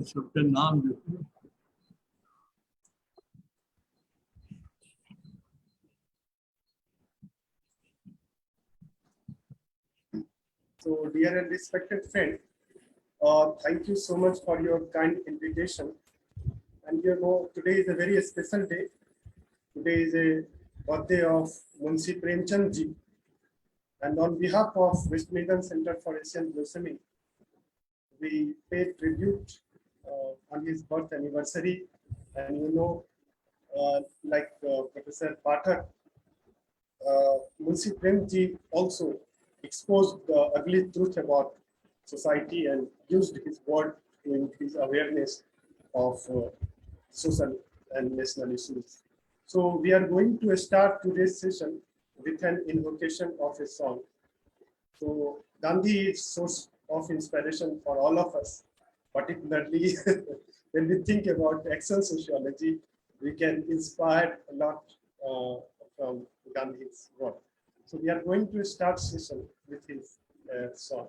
सबका नाम देखो। So, dear and respected friend, thank you so much for your kind invitation. And you know, today is a very special day. Today is a birthday of Munshi Premchand ji. And on behalf of Vishwaneedam Center for Asian Blossoming, we pay tribute on his birth anniversary. And you know, like Professor Pathak, Munshi Premji also exposed the ugly truth about society and used his word to increase awareness of social and national issues. So we are going to start today's session with an invocation of a song. So Gandhi is source of inspiration for all of us, particularly when we think about action sociology, we can inspire a lot from Gandhi's work. So we are going to start session with his song.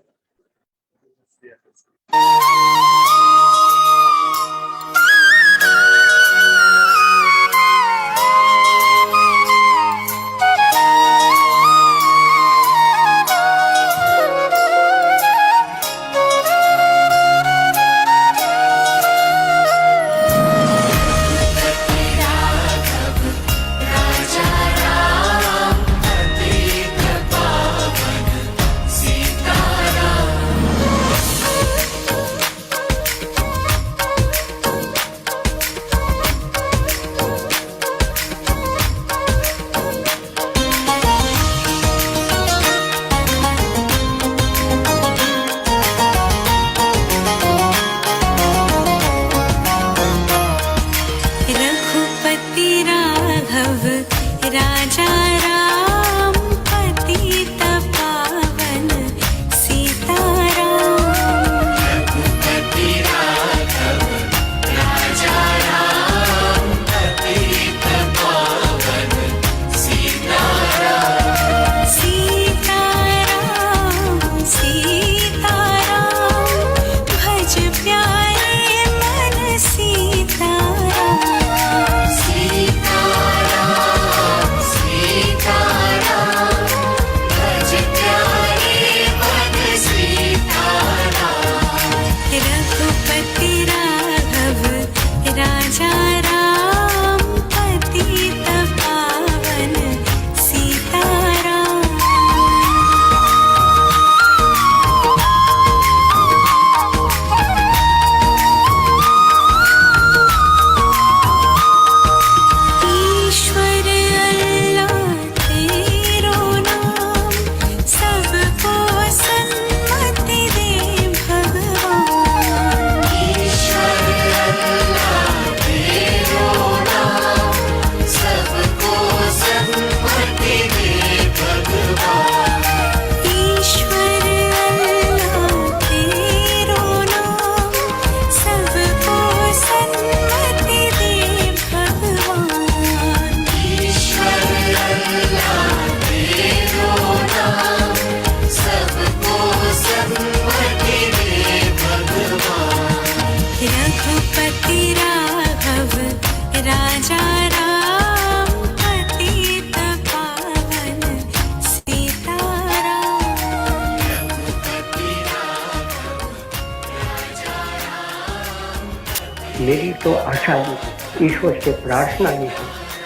मेरी तो आशा भी ईश्वर से प्रार्थना भी है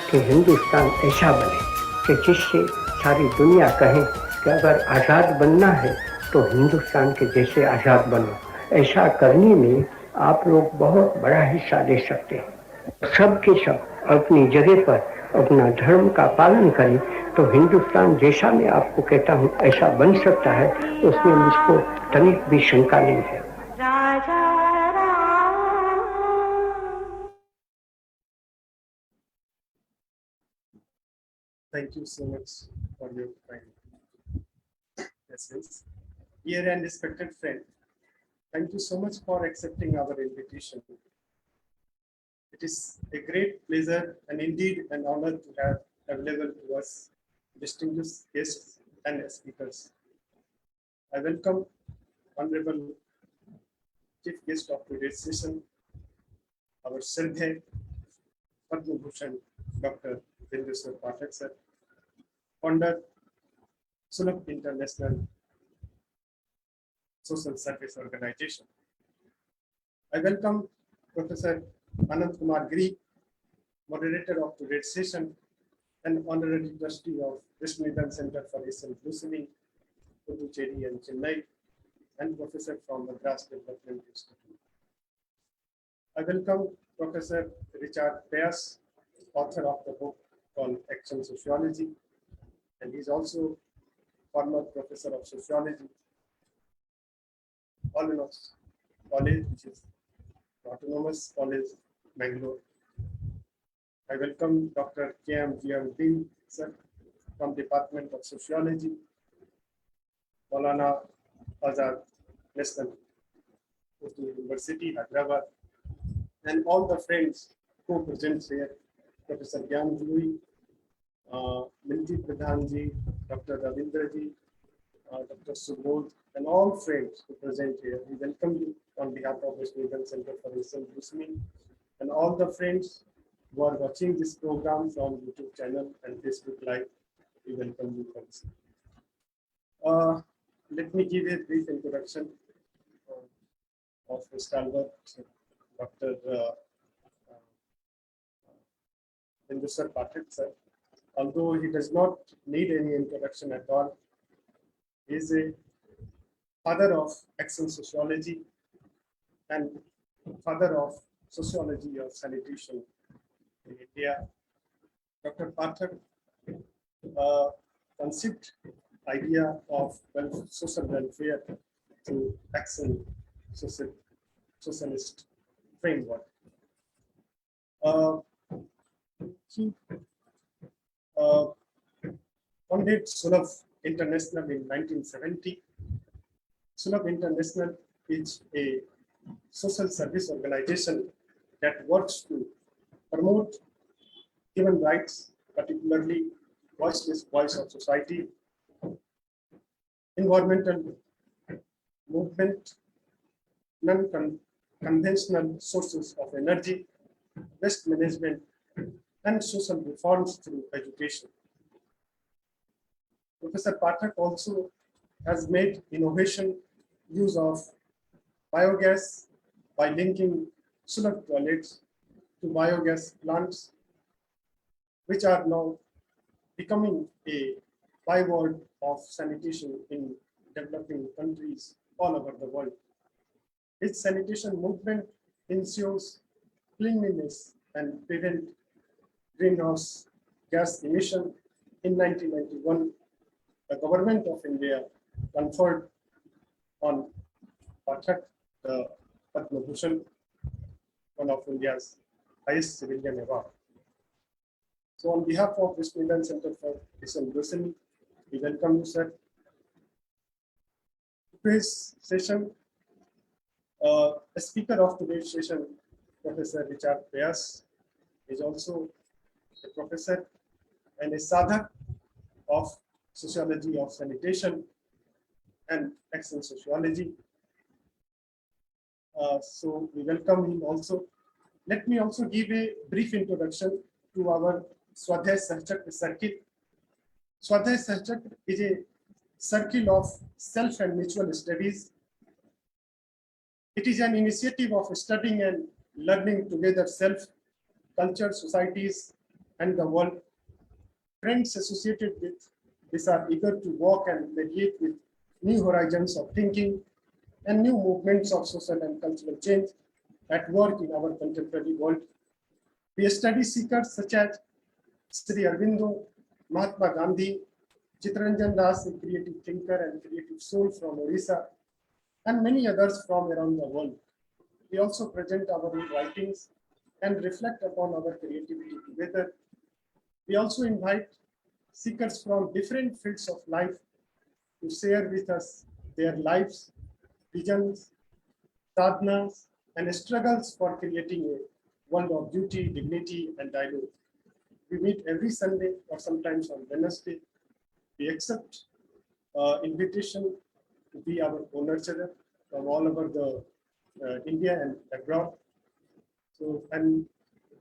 कि हिंदुस्तान ऐसा बने कि जिससे सारी दुनिया कहे कि अगर आज़ाद बनना है तो हिंदुस्तान के जैसे आज़ाद बनो। ऐसा करने में आप लोग बहुत बड़ा हिस्सा ले सकते हैं। सब के सब अपनी जगह पर अपना धर्म का पालन करें तो हिंदुस्तान जैसा मैं आपको कहता हूँ ऐसा बन सकता है, उसमें मुझको तनिक भी शंका नहीं है। Thank you so much for your kind presence. Dear and respected friend, thank you so much for accepting our invitation. It is a great pleasure and indeed an honor to have available to us distinguished guests and speakers. I welcome Honorable Chief Guest of today's session, our Swadhyaya, Padma Bhushan, Dr. Bindeshwar Pathak sir, founder, Sulabh International Social Service Organization. I welcome Professor Kumar Giri, moderator of today's session and honorary trustee of Vishwaneedam Center for Asian Listening, Puducherry and Chennai, and professor from Madras Development Institute. I welcome Professor Richard Pais, author of the book called Action Sociology, and he's also former professor of sociology, Autonomous College, which is Autonomous College, Mangalore. I welcome Dr. K.M. Ziyauddin, sir, from Department of Sociology, Maulana, Azad, National Urdu University, Hyderabad, and all the friends who present here, Professor Giri, Minati Pradhan ji, Dr. Ravindra ji, Dr. Sulabh, and all friends who present here. We welcome you on behalf of the Vishwaneedam Center for Asian Listening, and all the friends who are watching this program from YouTube channel and Facebook Live. We welcome you friends. Let me give a brief introduction of the stalwart Dr. Bindeshwar Pathak sir. Although he does not need any introduction at all, he is a father of action sociology and father of sociology of sanitation in India. Dr. Pathak conceived idea of social welfare through action socialist framework. He founded Sulabh International in 1970. Sulabh International is a social service organization that works to promote human rights, particularly voiceless voice of society, environmental movement, non-conventional sources of energy, waste management, and social reforms through education. Professor Pathak also has made innovation use of biogas by linking Sulabh toilets to biogas plants, which are now becoming a byword of sanitation in developing countries all over the world. Its sanitation movement ensures cleanliness and prevent greenhouse gas emission. In 1991, the government of India conferred on Pathak the Padma Bhushan, one of India's highest civilian award. So on behalf of Vishwaneedam Center for Asian Listening, we welcome you, sir. Today's session, a speaker of today's session, Professor Richard Pais, is also a professor and a sadhak of sociology of sanitation and action sociology. So we welcome him also. Let me also give a brief introduction to our Swadhyaya Sahachakra circle. Swadhyaya Sahachakra is a circle of self and mutual studies. It is an initiative of studying and learning together self, culture, societies, and the world. Friends associated with this are eager to walk and mediate with new horizons of thinking and new movements of social and cultural change at work in our contemporary world. We study seekers such as Sri Aurobindo, Mahatma Gandhi, Chittaranjan Das, a creative thinker and creative soul from Orissa, and many others from around the world. We also present our own writings and reflect upon our creativity together. We also invite seekers from different fields of life to share with us their lives, visions, sadhanas, and struggles for creating a world of beauty, dignity, and dialogue. We meet every Sunday or sometimes on Wednesday. We accept invitation to be our co-nurturer from all over the India and abroad. So, and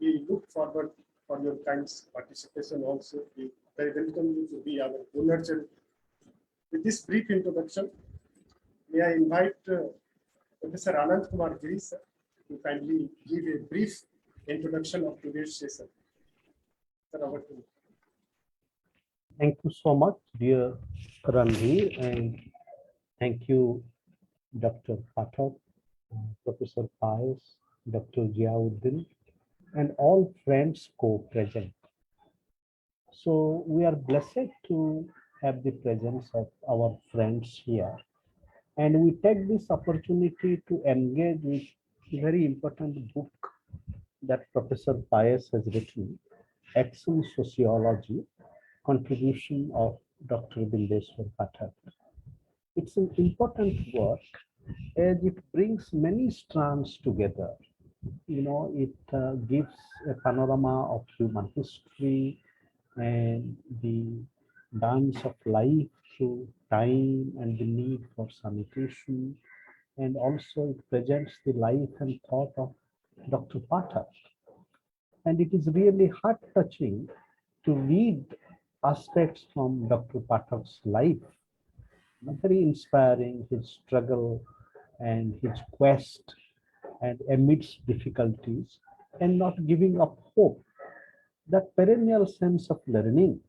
we look forward for your kind participation also. We very welcome you to be our donors. And with this brief introduction, may I invite Professor Anant Kumar Giri sir to kindly give a brief introduction of today's session. Sir, over to you. Thank you so much, dear Randhir, and thank you, Dr. Pathak, Professor Pais, Dr. Ziyauddin, and all friends co-present. So we are blessed to have the presence of our friends here, and we take this opportunity to engage with a very important book that Professor Pais has written, Action Sociology, contribution of Dr. Bindeshwar Pathak. It's an important work as it brings many strands together. You know, it gives a panorama of human history and the dance of life through time and the need for sanitation. And also it presents the life and thought of Dr. Pathak. And it is really heart-touching to read aspects from Dr. Pathak's life. Very inspiring, his struggle and his quest and amidst difficulties and not giving up hope. That perennial sense of learning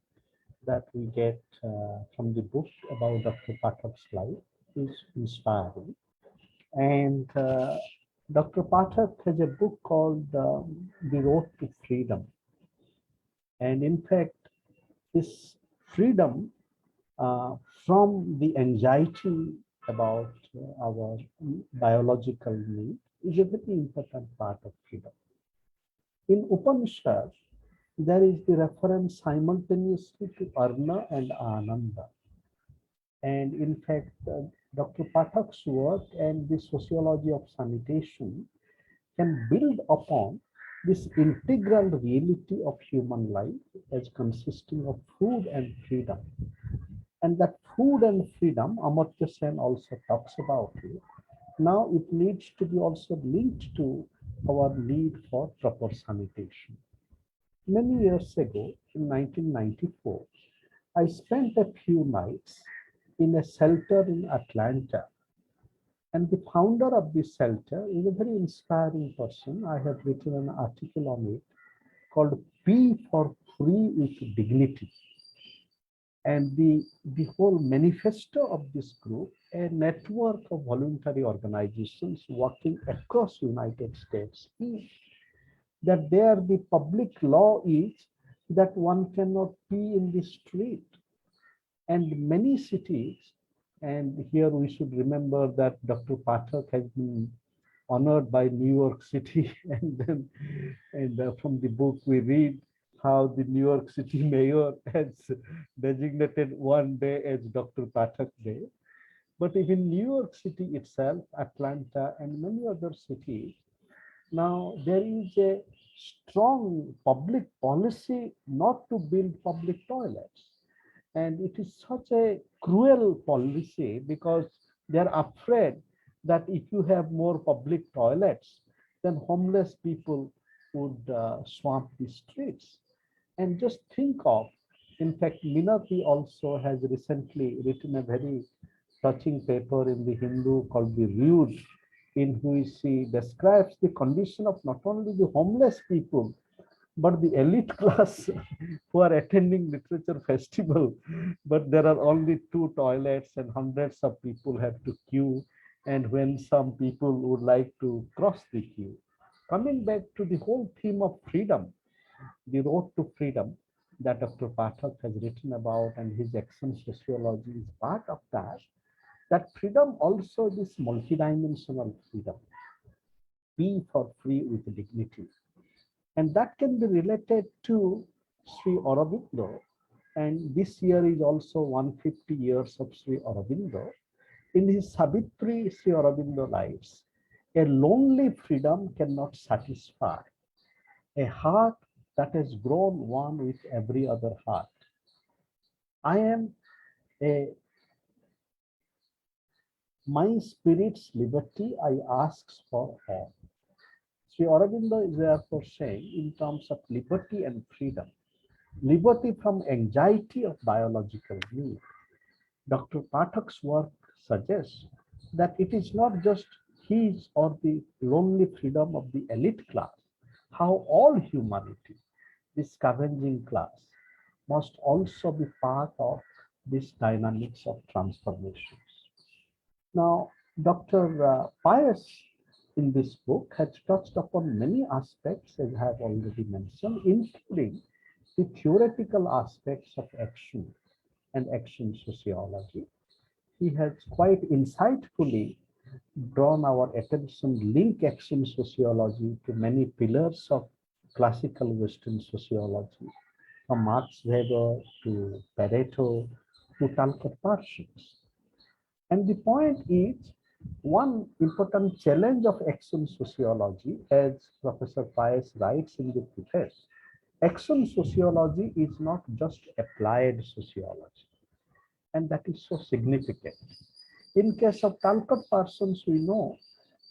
that we get from the book about Dr. Pathak's life is inspiring. And Dr. Pathak has a book called The Road to Freedom. And in fact, this freedom from the anxiety about our biological need is a very important part of freedom. In Upanishad, there is the reference simultaneously to Arna and Ananda. And in fact, Dr. Pathak's work and the sociology of sanitation can build upon this integral reality of human life as consisting of food and freedom. And that food and freedom, Amartya Sen also talks about it. Now it needs to be also linked to our need for proper sanitation. Many years ago, in 1994, I spent a few nights in a shelter in Atlanta. And the founder of this shelter is a very inspiring person. I have written an article on it called P for Free with Dignity. And the whole manifesto of this group, a network of voluntary organizations working across United States, is that there the public law is that one cannot pee in the street. And many cities, and here we should remember that Dr. Pathak has been honored by New York City, and then from the book we read how the New York City mayor has designated one day as Dr. Pathak Day. But even New York City itself, Atlanta, and many other cities, now there is a strong public policy not to build public toilets. And it is such a cruel policy because they're afraid that if you have more public toilets, then homeless people would swamp the streets. And just think of, in fact, Minati also has recently written a very touching paper in the Hindu called The Rude, in which she describes the condition of not only the homeless people, but the elite class who are attending literature festival, but there are only 2 toilets and hundreds of people have to queue. And when some people would like to cross the queue. Coming back to the whole theme of freedom, the road to freedom that Dr. Pathak has written about and his action sociology is part of that. That freedom also this multidimensional freedom, be for free with dignity. And that can be related to Sri Aurobindo. And this year is also 150 years of Sri Aurobindo. In his Savitri, Sri Aurobindo writes, a lonely freedom cannot satisfy a heart that has grown one with every other heart. My spirit's liberty I ask for all. Sri Aurobindo is therefore saying in terms of liberty and freedom, liberty from anxiety of biological need. Dr. Pathak's work suggests that it is not just his or the lonely freedom of the elite class, how all humanity, this scavenging class, must also be part of this dynamics of transformations. Now, Dr. Pais in this book has touched upon many aspects, as I have already mentioned, including the theoretical aspects of action and action sociology. He has quite insightfully drawn our attention, link action sociology to many pillars of classical Western sociology, from Max Weber to Pareto to Talcott Parsons. And the point is, one important challenge of action sociology, as Professor Pais writes in the preface, action sociology is not just applied sociology, and that is so significant. In case of Talcott Parsons, we know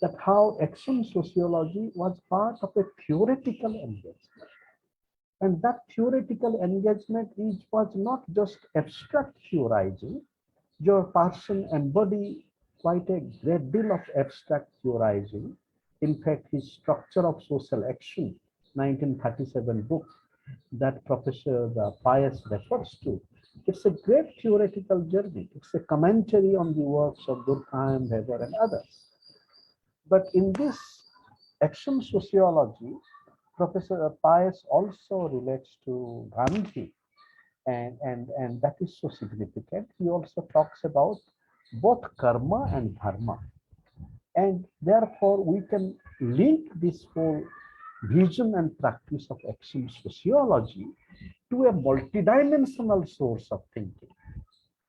that how action sociology was part of a theoretical engagement. And that theoretical engagement was not just abstract theorizing. Your Parson embodied quite a great deal of abstract theorizing. In fact, his Structure of Social Action, 1937 book that Professor Pais refers to, it's a great theoretical journey. It's a commentary on the works of Durkheim, Weber, and others. But in this action sociology, Professor Pais also relates to Gandhi, and that is so significant. He also talks about both karma and dharma. And therefore, we can link this whole vision and practice of action sociology to a multidimensional source of thinking.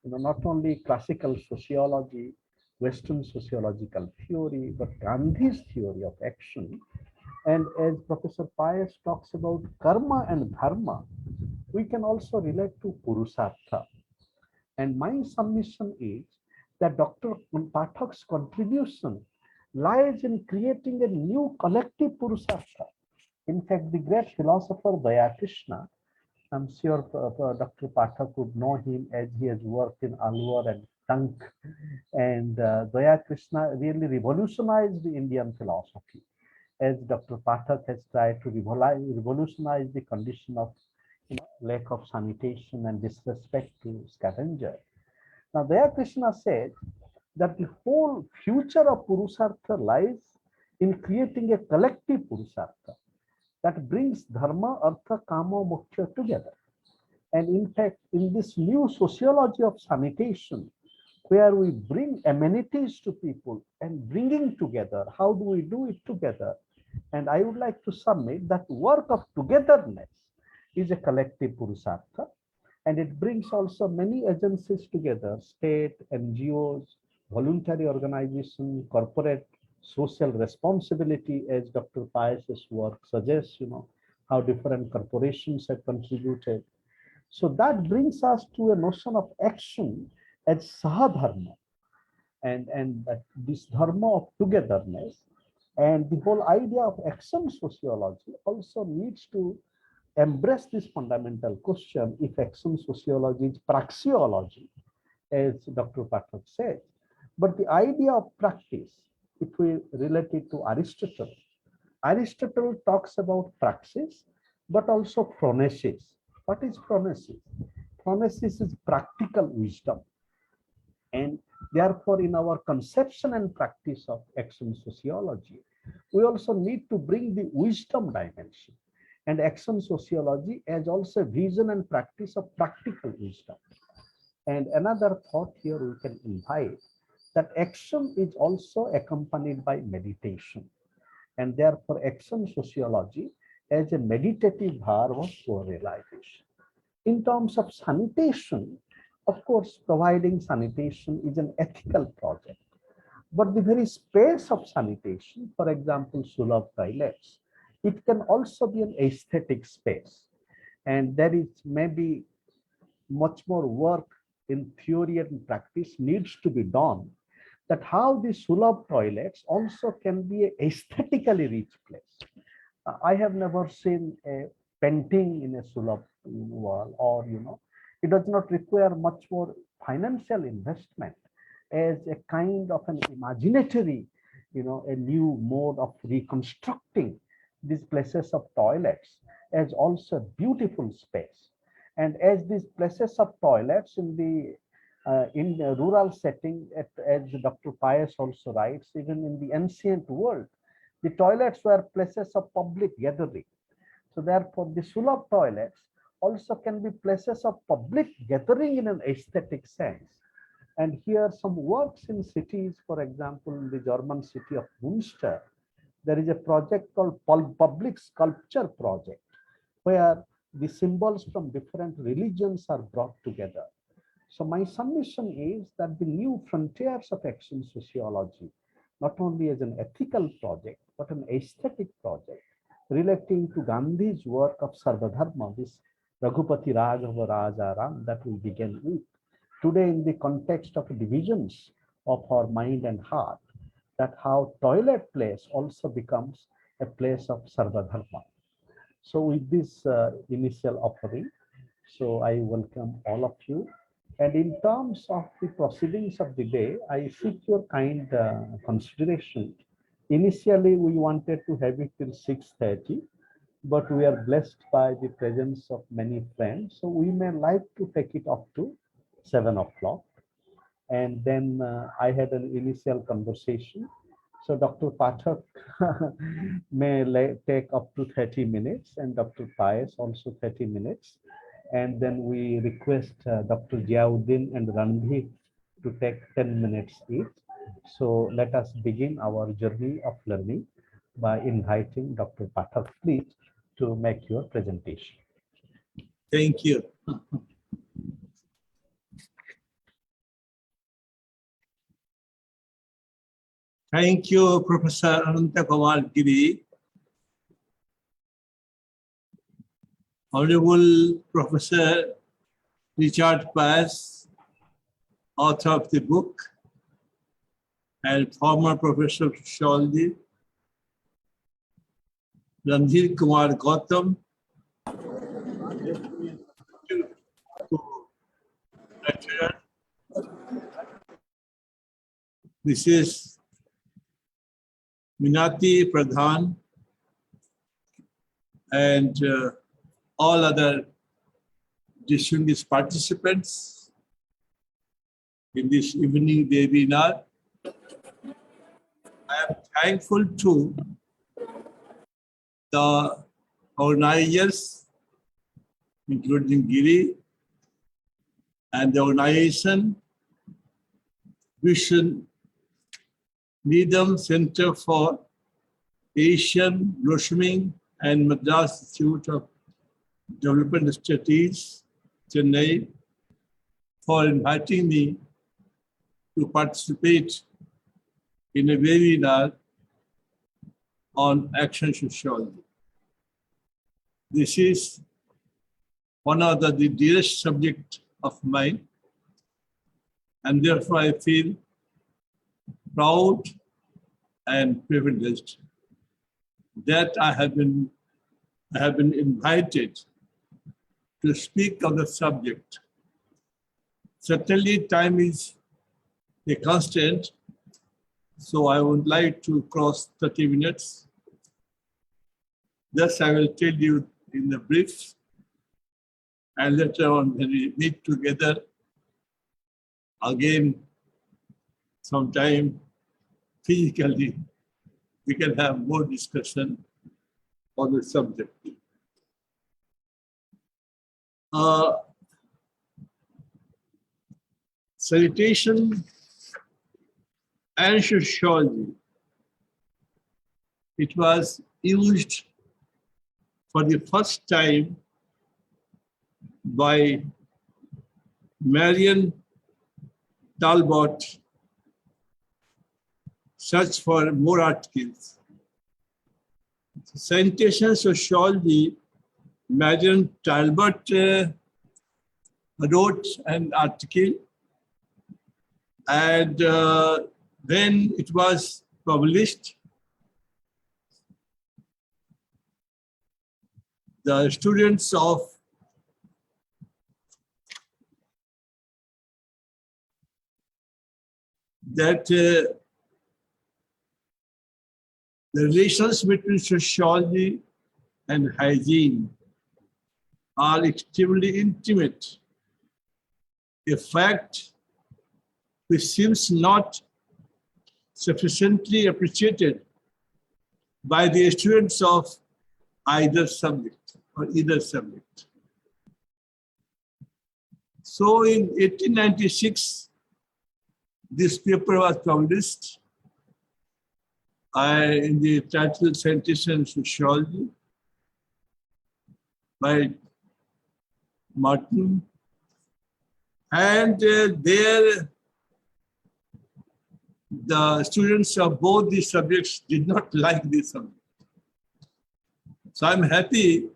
Not only classical sociology, Western sociological theory, but Gandhi's theory of action. And as Professor Pais talks about karma and dharma, we can also relate to Purusartha. And my submission is that Dr. Pathak's contribution lies in creating a new collective Purusartha. In fact, the great philosopher Dayakrishna, I'm sure Dr. Pathak would know him as he has worked in Alwar and Tank. And Dayakrishna really revolutionized the Indian philosophy, as Dr. Pathak has tried to revolutionize the condition of lack of sanitation and disrespect to scavenger. Now, Dayakrishna said that the whole future of Purusartha lies in creating a collective Purusartha that brings dharma, artha, kama, moksha together. And in fact, in this new sociology of sanitation, where we bring amenities to people and bringing together, how do we do it together? And I would like to submit that work of togetherness is a collective Purusartha, and it brings also many agencies together, state, NGOs, voluntary organization, corporate social responsibility, as Dr. Pais's work suggests, how different corporations have contributed. So that brings us to a notion of action as Sahadharma, and this dharma of togetherness. And the whole idea of action sociology also needs to embrace this fundamental question: if action sociology is praxeology, as Dr. Pathak said. But the idea of practice, if we relate it to Aristotle, Aristotle talks about praxis, but also phronesis. What is phronesis? Phronesis is practical wisdom. And therefore, in our conception and practice of action sociology, we also need to bring the wisdom dimension. And action sociology as also vision and practice of practical wisdom. And another thought here we can invite, that action is also accompanied by meditation. And therefore, action sociology as a meditative verb of co-realization. In terms of sanitation, of course, providing sanitation is an ethical project. But the very space of sanitation, for example, Sulabh toilets, it can also be an aesthetic space. And there is maybe much more work in theory and practice needs to be done, that how the Sulabh toilets also can be an aesthetically rich place. I have never seen a painting in a Sulabh wall, or it does not require much more financial investment as a kind of an imaginatory, a new mode of reconstructing these places of toilets as also beautiful space. And as these places of toilets in the rural setting, as Dr. Pais also writes, even in the ancient world, the toilets were places of public gathering. So therefore, the Sulabh toilets also can be places of public gathering in an aesthetic sense. And here some works in cities, for example, in the German city of Münster, there is a project called Public Sculpture Project, where the symbols from different religions are brought together. So my submission is that the new frontiers of action sociology, not only as an ethical project, but an aesthetic project relating to Gandhi's work of Sarvadharma, this Raghupati Raghava Rajaram that we began with. Today, in the context of divisions of our mind and heart, that how toilet place also becomes a place of Sarvadharma. So with this initial offering, so I welcome all of you. And in terms of the proceedings of the day, I seek your kind consideration. Initially, we wanted to have it till 6:30, but we are blessed by the presence of many friends. So we may like to take it up to 7 o'clock. And then I had an initial conversation. So Dr. Pathak may take up to 30 minutes and Dr. Pais also 30 minutes. And then we request Dr. Ziyauddin and Randhir to take 10 minutes each. So let us begin our journey of learning by inviting Dr. Pathak, please, to make your presentation. Thank you. Thank you, Professor Ananta Kumar Giri. Honorable Professor Richard Pais, author of the book, and former Professor of Sociology, Randhir Kumar Gautam, lecturer. This is Minati, Pradhan, and all other distinguished participants in this evening webinar. I am thankful to the organizers, including Giri, and the organization Bhushan Center for Asian Blossoming and Madras Institute of Development Studies, Chennai, for inviting me to participate in a webinar on action sociology. This is one of the dearest subject of mine, and therefore I feel proud and privileged that I have been invited to speak on the subject. Certainly time is a constant, so I would like to cross 30 minutes. Thus I will tell you in the brief, and later on when we meet together again sometime physically, we can have more discussion on the subject. Salutation and sociology. It was used for the first time by Marion Talbot. Search for more articles. Sanitation sociology, Marion Talbot wrote an article, and when it was published, the students of that the relations between sociology and hygiene are extremely intimate, a fact which seems not sufficiently appreciated by the students of either subject or either subject. So in 1896, this paper was published in the title Scientists and Sociology by Martin. And there, the students of both these subjects did not like this subject. So I'm happy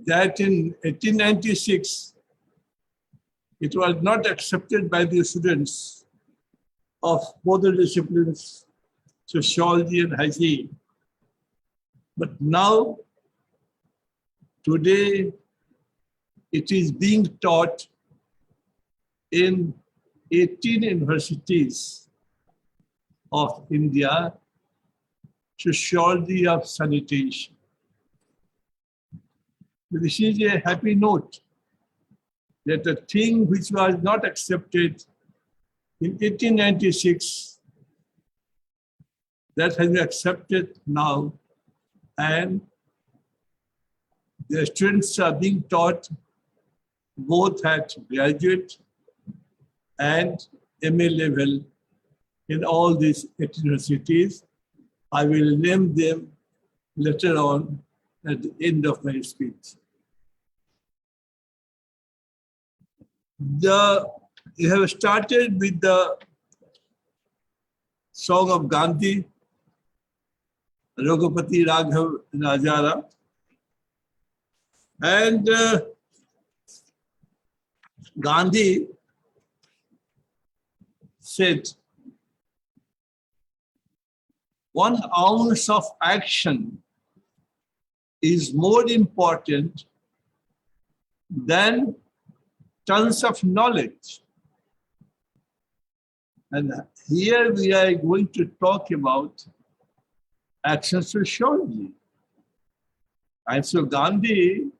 that in 1896, it was not accepted by the students of both the disciplines, sociology and hygiene. But now, today, it is being taught in 18 universities of India, sociology of sanitation. This is a happy note that a thing which was not accepted in 1896, that has been accepted now, and the students are being taught both at graduate and MA level in all these 8 universities. I will name them later on at the end of my speech. You have started with the song of Gandhi, Raghupati Raghav Najara, and Gandhi said, 1 ounce of action is more important than tons of knowledge. And here we are going to talk about action sociology. And so Gandhi,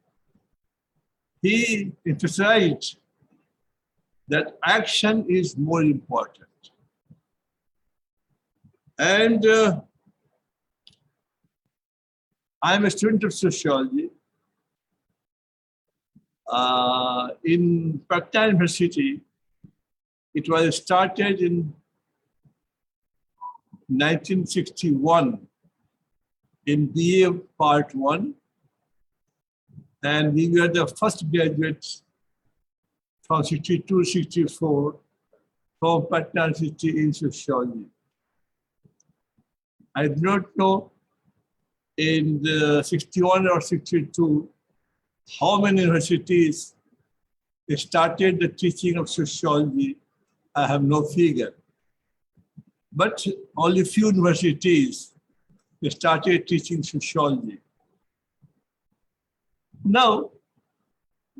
he emphasized that action is more important. And I'm a student of sociology. In Padma University, it was started in 1961 in BA Part 1. And we were the first graduates from 62, 64 from Padma University in sociology. I do not know in the 61 or 62 how many universities started the teaching of sociology. I have no figure. But only few universities started teaching sociology. Now,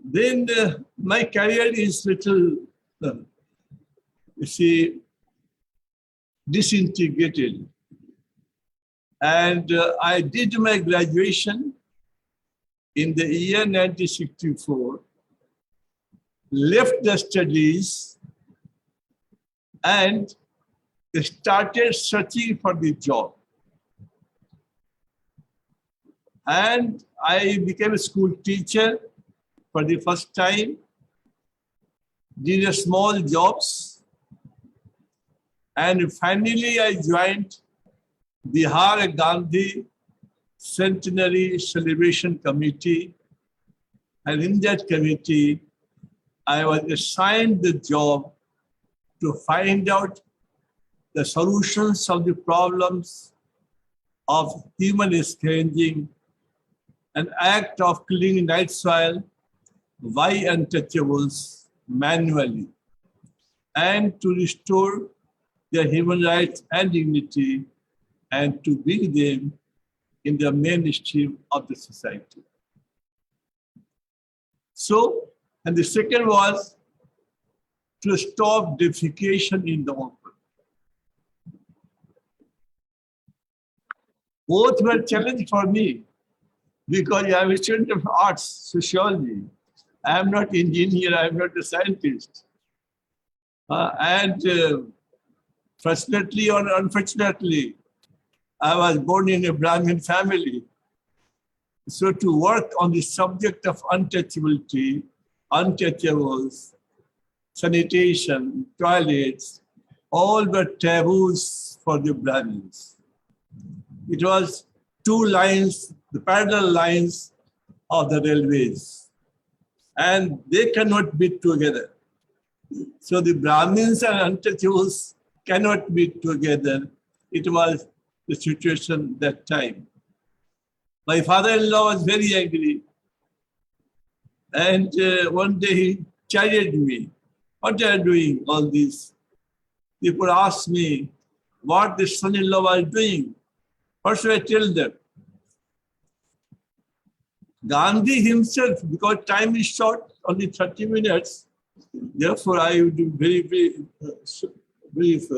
then my career is little, disintegrated. And I did my graduation in the year 1964, left the studies and started searching for the job. And I became a school teacher for the first time, did a small jobs, and finally I joined Bihar Gandhi Centenary Celebration Committee, and in that committee, I was assigned the job to find out the solutions of the problems of human scavenging, an act of cleaning night soil by untouchables manually, and to restore their human rights and dignity, and to bring them in the mainstream of the society. So, and the second was to stop defecation in the open. Both were challenged for me because I am a student of arts, sociology. I am not engineer, I am not a scientist. Fortunately or unfortunately, I was born in a Brahmin family. So to work on the subject of untouchability, untouchables, sanitation, toilets, all were taboos for the Brahmins. It was two lines, the parallel lines of the railways, and they cannot be together. So the Brahmins and untouchables cannot be together. It was the situation that time. My father-in-law was very angry. And one day he chided me. What are you doing all this? People asked me what the son-in-law was doing. What should I tell them? Gandhi himself, because time is short, only 30 minutes, therefore I would do very, very brief.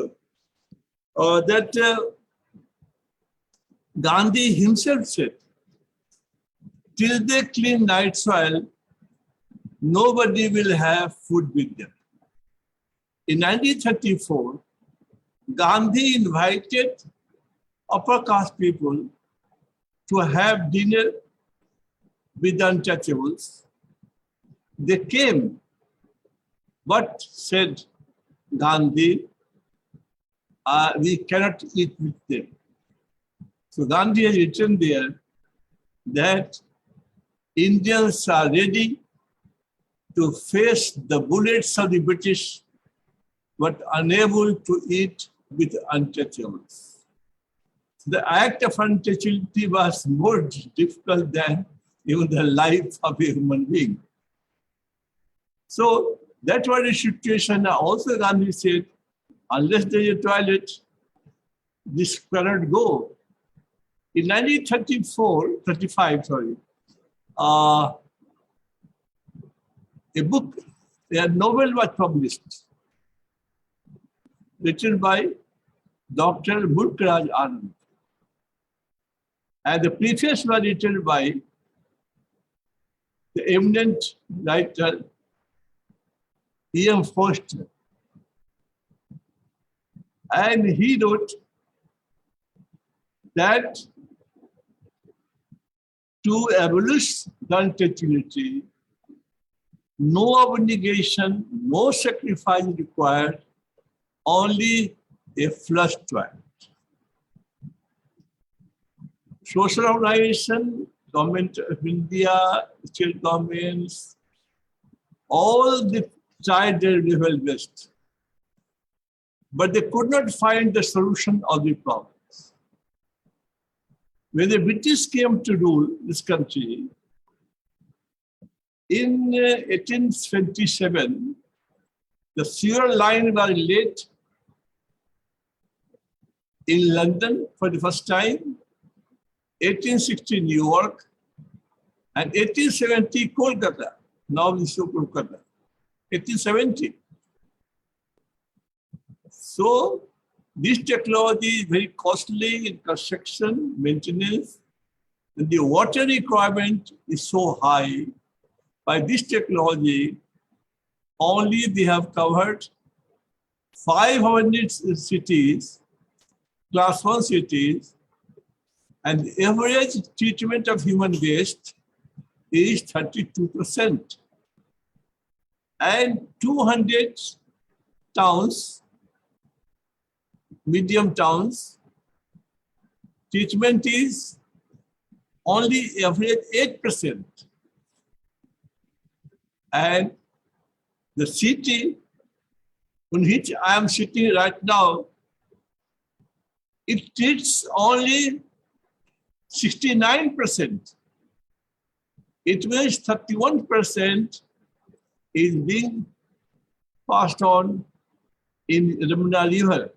Gandhi himself said, till they clean night soil, nobody will have food with them. In 1934, Gandhi invited upper caste people to have dinner with the untouchables. They came. What said Gandhi? We cannot eat with them. So Gandhi has written there that Indians are ready to face the bullets of the British, but unable to eat with untouchables. The act of untouchability was more difficult than even the life of a human being. So that was the situation. Also Gandhi said, unless there is a toilet, this cannot go. In 1935, a book, a novel was published, written by Dr. Mulkraj Anand. And the preface was written by the eminent writer E.M. Forster. And he wrote that to abolish the untouchability, no abnegation, no sacrifice required, only a flush toilet. Social organization, government of India, state governments, all the tried their level best. But they could not find the solution of the problems. When the British came to rule this country, in 1827, the sewer line was laid in London for the first time, 1860 New York, and 1870 Kolkata. Now we show Kolkata. 1870. So this technology is very costly in construction, maintenance, and the water requirement is so high. By this technology, only they have covered 500 cities, class 1 cities, and the average treatment of human waste is 32%. And 200 towns, medium towns, treatment is only average 8%. And the city in which I am sitting right now, it treats only 69%. It means 31% is being passed on in Ramana River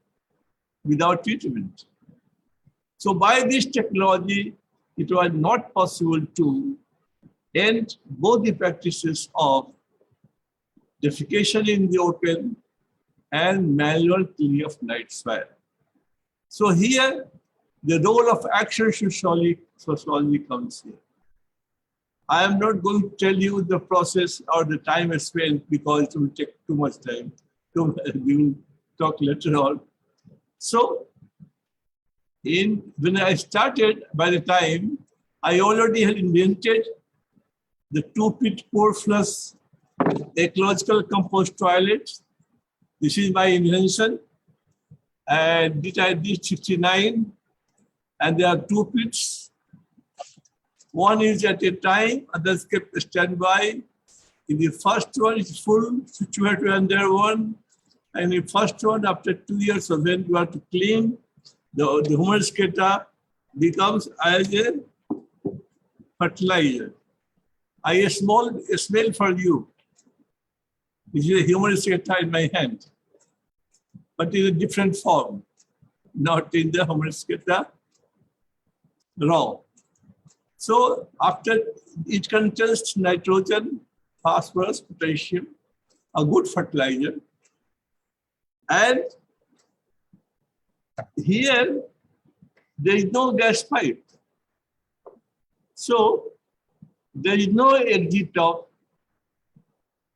without treatment. So by this technology, it was not possible to and both the practices of defecation in the open and manual cleaning of night soil. So here, the role of action sociology comes here. I am not going to tell you the process or the time spent because it will take too much time. We will talk later on. So, when I started, by the time, I already had invented the 2-pit pour flush ecological compost toilet. This is my invention. And I did 69. And there are 2 pits. One is at a time, others kept standby. In the first one, it's full, situated under one. And in the first one, after 2 years of when you have to clean, the humus keta becomes as a fertilizer. I smell for you. This is a humus keta in my hand, but in a different form, not in the humus keta raw. So after it contains nitrogen, phosphorus, potassium, a good fertilizer. And here there is no gas pipe. So there is no exit of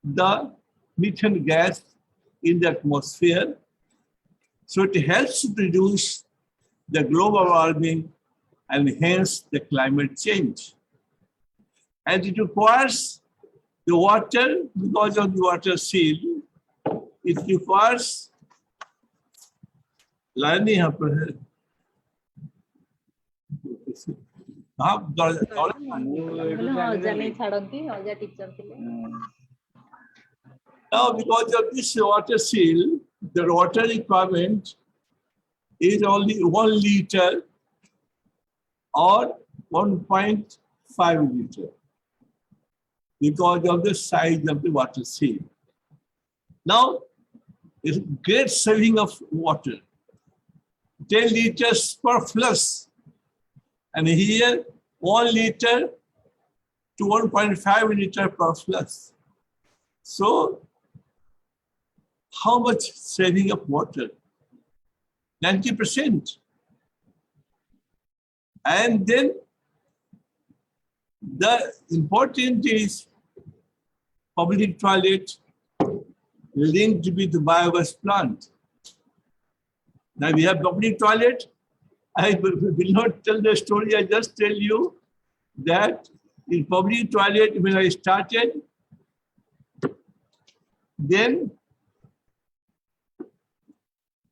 the methane gas in the atmosphere. So it helps to reduce the global warming and hence the climate change. And it requires the water, because of the water seal, it requires now because of this water seal, the water requirement is only 1 liter or 1.5 liter because of the size of the water seal. Now, it's great saving of water. 10 liters per flush. And here, 1 liter to 1.5 liter per flush. So, how much saving of water? 90%. And then the important is public toilet linked with the biogas plant. Now we have public toilet. I will not tell the story. I just tell you that in public toilet, when I started, then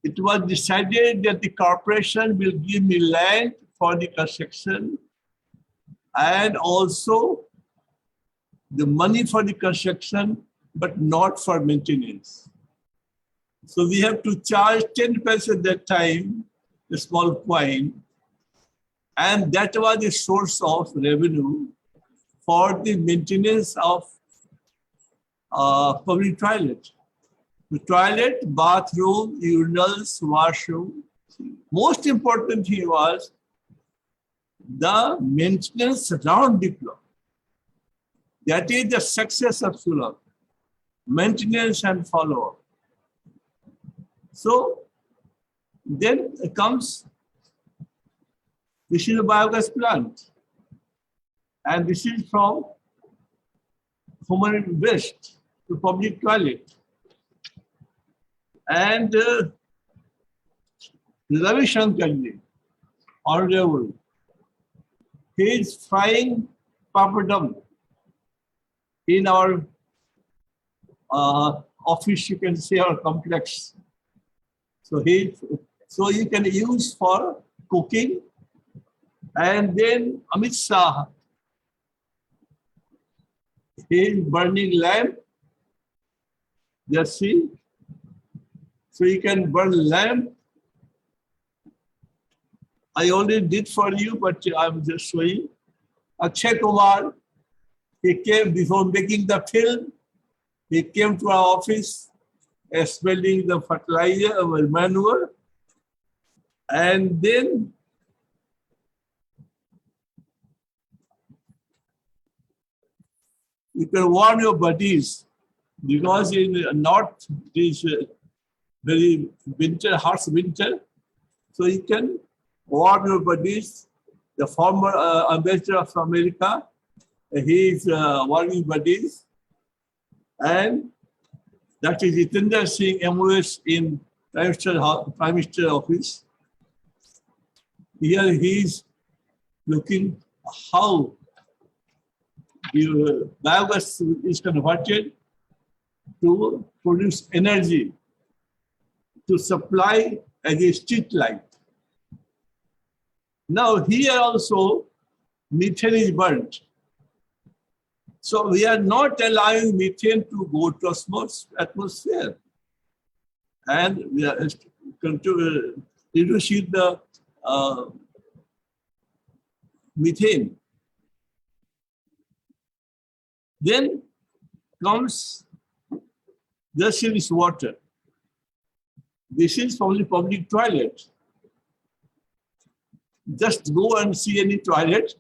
it was decided that the corporation will give me land for the construction and also the money for the construction, but not for maintenance. So we have to charge 10 paise at that time, a small coin, and that was the source of revenue for the maintenance of public toilet. The toilet, bathroom, urinals, washroom. Most important thing was the maintenance around the clock. That is the success of Sulabh. Maintenance and follow-up. So then comes, this is a biogas plant. And this is from human waste to public toilet. And Ravi Shankarji, Honorable, he is frying papadum in our office, you can say, our complex. So you can use for cooking. And then Amit Shah, he is burning lamp. Just see. So you can burn lamp. I already did for you, but I'm just showing. Akshay Kumar, he came before making the film. He came to our office, smelling the fertilizer or manure. And then you can warm your bodies, because in north it is very winter, harsh winter. So you can warm your bodies. The former ambassador of America, he is warming bodies. And that is Jitendra Singh, MOS in Prime Minister office. Here he is looking how the biogas is converted to produce energy to supply as a street light. Now here also methane is burnt. So we are not allowing methane to go to atmosphere. And we are reducing the methane. Then comes the sewage water. This is only public toilet. Just go and see any toilet.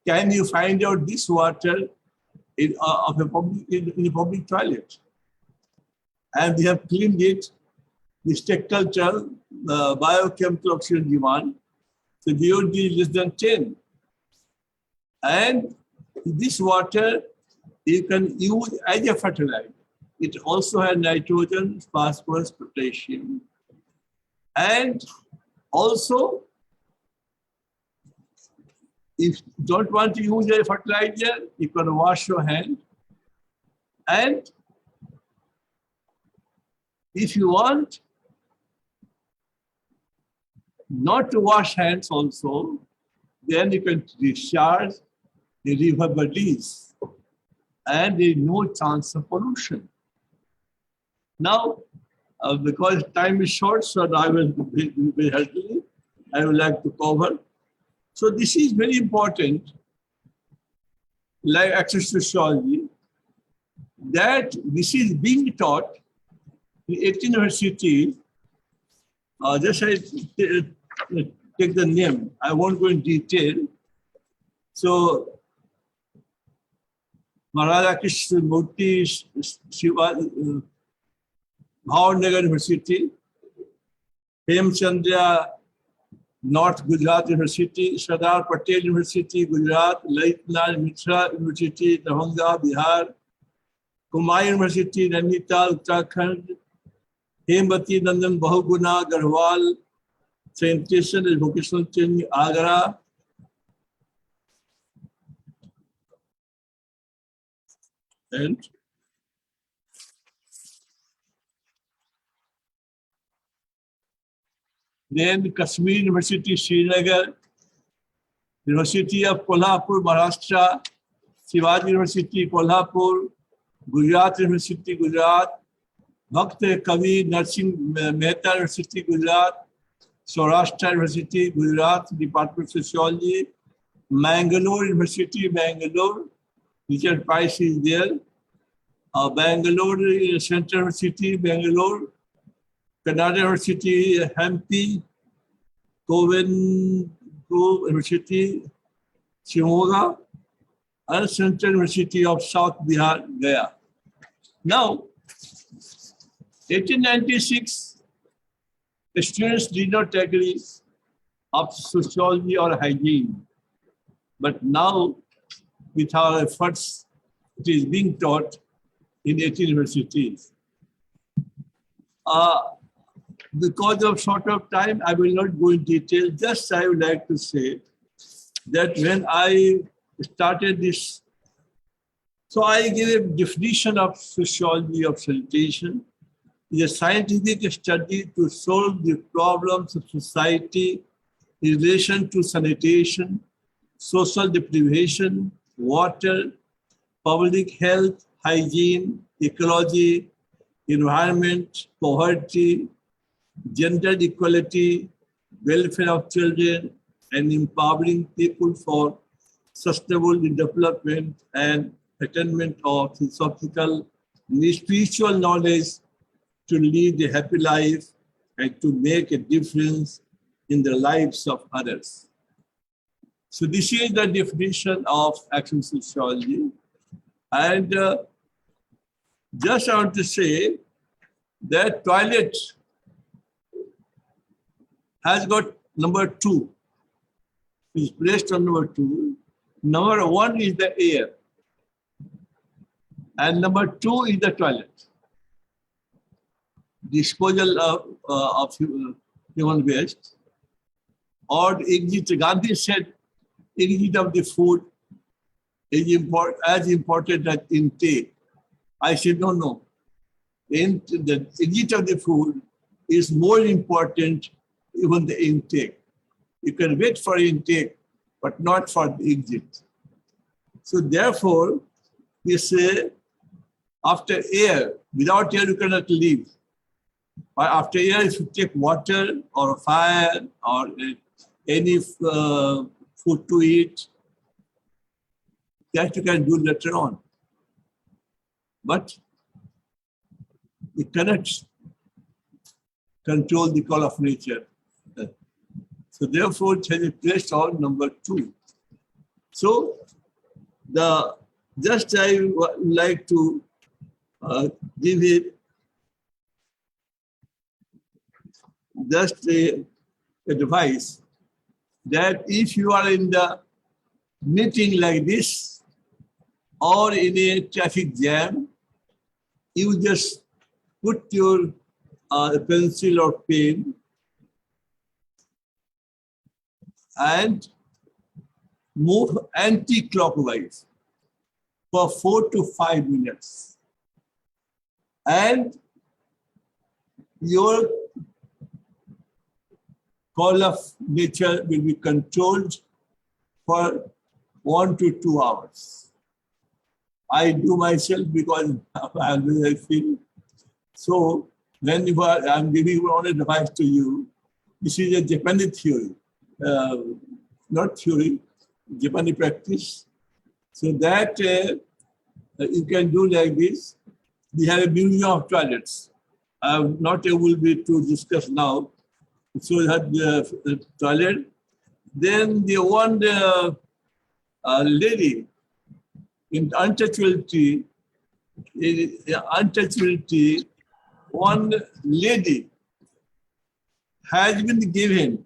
Can you find out this water in a public toilet? And we have cleaned it. The structural, biochemical oxygen demand. So Ziyauddin is less than 10. And this water you can use as a fertilizer. It also has nitrogen, phosphorus, potassium. And also, if you don't want to use a fertilizer, you can wash your hand. And if you want not to wash hands also, then you can discharge the river bodies, and there is no chance of pollution. Now, because time is short, so I will be helpful. I would like to cover. So this is very important, like access to sociology, that this is being taught in 18 universities. Just I take the name. I won't go in detail. So Maharaja Krishnamurti Bhavnagar University, Hemchandra North Gujarat University, Sardar Patel University, Gujarat, Laitnal Mitra University, Darbhanga, Bihar, Kumar University, Nainital, Uttarakhand, Hemati Nandan Bahuguna, Garhwal, St. Station and Vocational Training, Agra, and then Kashmir University, Srinagar, University of Kolhapur, Maharashtra, Shivaji University, Kolhapur, Gujarat University, Gujarat, Bhakt Kavi Nursing Mehta University, Gujarat, Saurashtra University, Gujarat, Department of Sociology, Mangalore University, Bangalore, Richard Pais is there, Bangalore Central University, Bangalore, Kannada University, Hampi, Convener University, Shimoga, and Central University of South Bihar, Gaya. Now, 1896, the students did not agree of sociology or hygiene. But now, with our efforts, it is being taught in 18 universities. Because of short of time, I will not go in detail. Just I would like to say that when I started this, so I gave a definition of sociology of sanitation. It is a scientific study to solve the problems of society in relation to sanitation, social deprivation, water, public health, hygiene, ecology, environment, poverty, gender equality, welfare of children, and empowering people for sustainable development and attainment of philosophical and spiritual knowledge to lead a happy life and to make a difference in the lives of others. So this is the definition of action sociology. And just I want to say that toilet has got number 2. Is placed on number 2. Number 1 is the air. And number 2 is the toilet. Disposal of human waste. Or exit. Gandhi said, exit of the food is as important as intake. I said, no. The exit of the food is more important even the intake. You can wait for intake, but not for the exit. So therefore, we say, after air, without air you cannot live. But after air, if you take water or fire or any food to eat, that you can do later on. But you cannot control the call of nature. So therefore, it has a place on number 2. So just I would like to give it just advice that if you are in the meeting like this or in a traffic jam, you just put your pencil or pen and move anti-clockwise for 4 to 5 minutes. And your call of nature will be controlled for 1 to 2 hours. I do myself because I feel. So when I'm giving one advice to you, this is a Japanese theory, not theory, Japanese practice. So that you can do like this. We have a museum of toilets. I'm not able to discuss now. So that the toilet. Then the one lady in untouchability, one lady has been given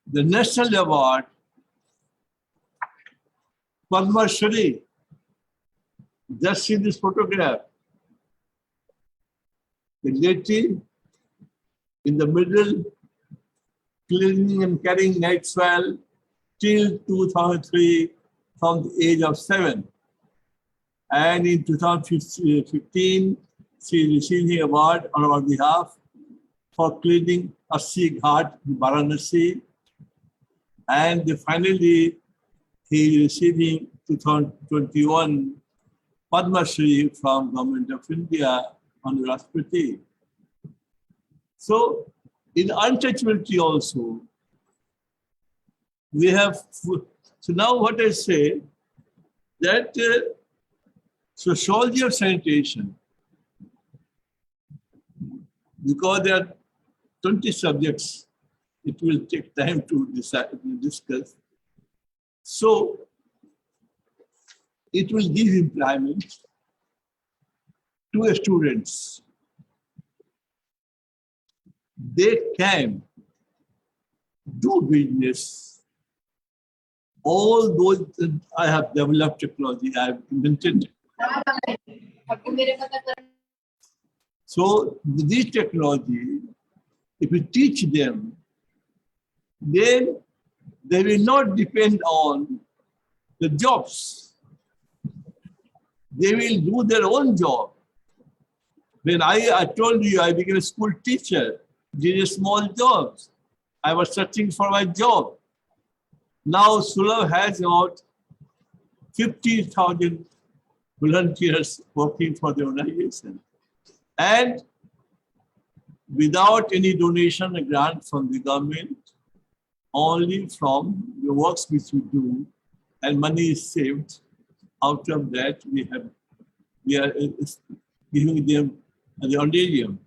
the National Award, Padma. Just see this photograph. The lady in the middle, cleaning and carrying night soil till 2003 from the age of 7. And in 2015, she received an award on our behalf for cleaning Assi Ghat in Varanasi. And finally, he received in 2021 Padma Shri from Government of India on the Rashtrapati. So in untouchability also, we have, so now what I say, that sociology of sanitation, because there are 20 subjects, it will take time to discuss. So it will give employment to students. They can do business. All those I have developed technology, I have invented. So this technology, if we teach them, then they will not depend on the jobs. They will do their own job. When I told you I became a school teacher, did a small job. I was searching for my job. Now Sulabh has about 50,000 volunteers working for the organization. And without any donation or grant from the government, only from the works which we do, and money is saved. Out of that, we are giving them the honorarium.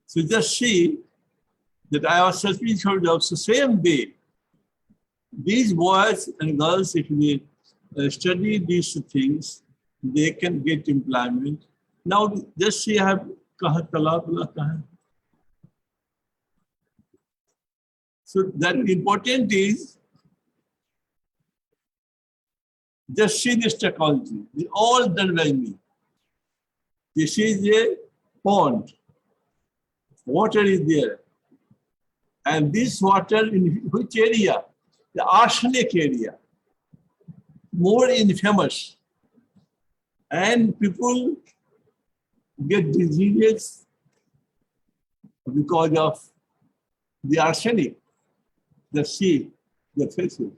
So just see that I was searching for jobs the same way. These boys and girls, if we study these things, they can get employment. Now, just see, I have kaha talab la kaha. So that important is just see this technology. It's all done by me. This is a pond. Water is there. And this water in which area? The arsenic area. More infamous. And people get diseases because of the arsenic, the sea, the faces.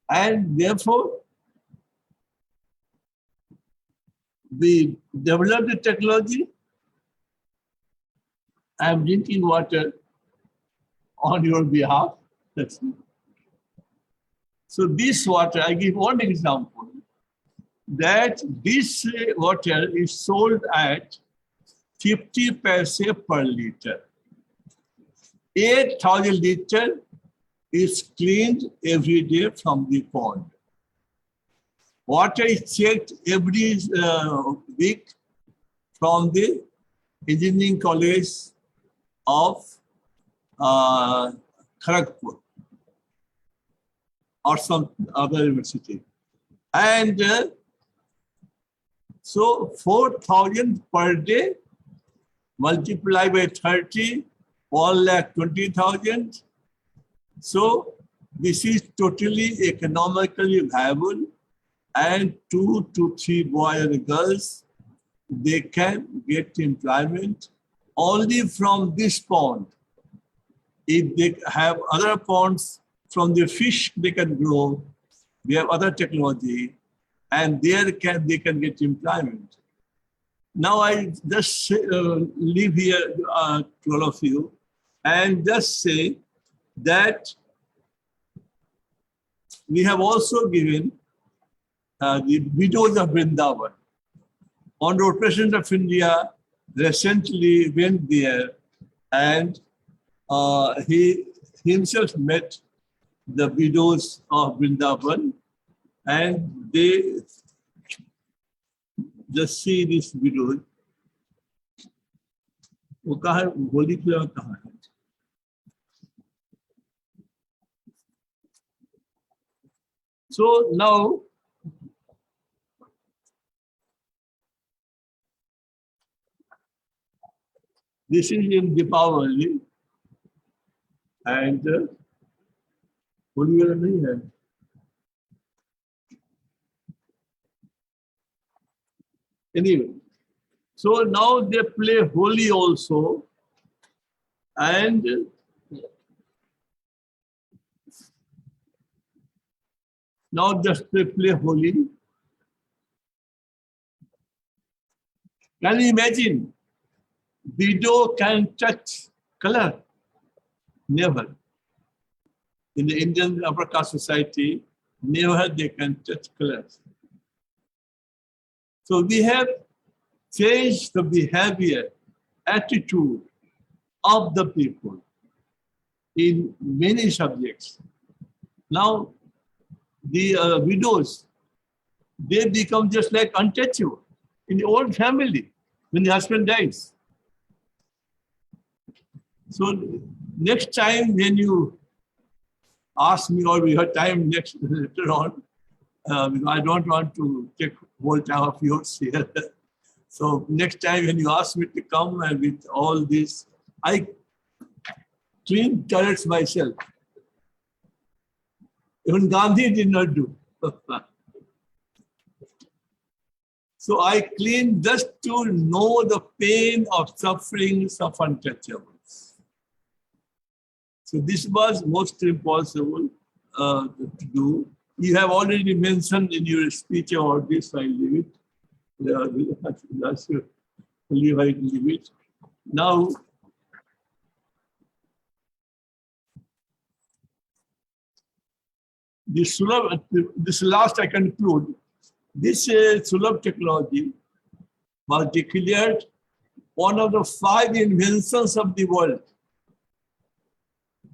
And therefore, we developed the technology. I am drinking water on your behalf. That's it. So this water, I give one example, that this water is sold at 50 paise per liter. 8,000 liters is cleaned every day from the pond. Water is checked every week from the engineering college of Kharagpur or some other university. And so 4,000 per day multiplied by 30, 1,20,000. So this is totally economically viable, and 2 to 3 boys and girls, they can get employment only from this pond. If they have other ponds, from the fish they can grow, we have other technology, and there they can get employment. Now I just leave here to all of you and just say that we have also given the widows of Vrindavan. Honorable President of India recently went there, and he himself met the widows of Vrindavan, and they just see this widow. वो कहाँ है? Holi player कहाँ है? So now, this is in Deepavali, and Holi वाला नहीं है. Anyway, so now they play Holi also, and now just they play Holi. Can you imagine? Widow can touch color? Never. In the Indian upper caste society, never they can touch colors. So we have changed the behavior, attitude of the people in many subjects. Now, the widows, they become just like untouchable in the old family when the husband dies. So next time when you ask me, or we have time next later on, because I don't want to take whole time of yours here. So next time when you ask me to come and with all this, I clean toilets myself. Even Gandhi did not do. So I clean just to know the pain of sufferings of untouchables. So this was most impossible to do. You have already mentioned in your speech about this, I leave it. Leave it. Now, this Sulabh, this last I conclude. This Sulabh technology was declared one of the 5 inventions of the world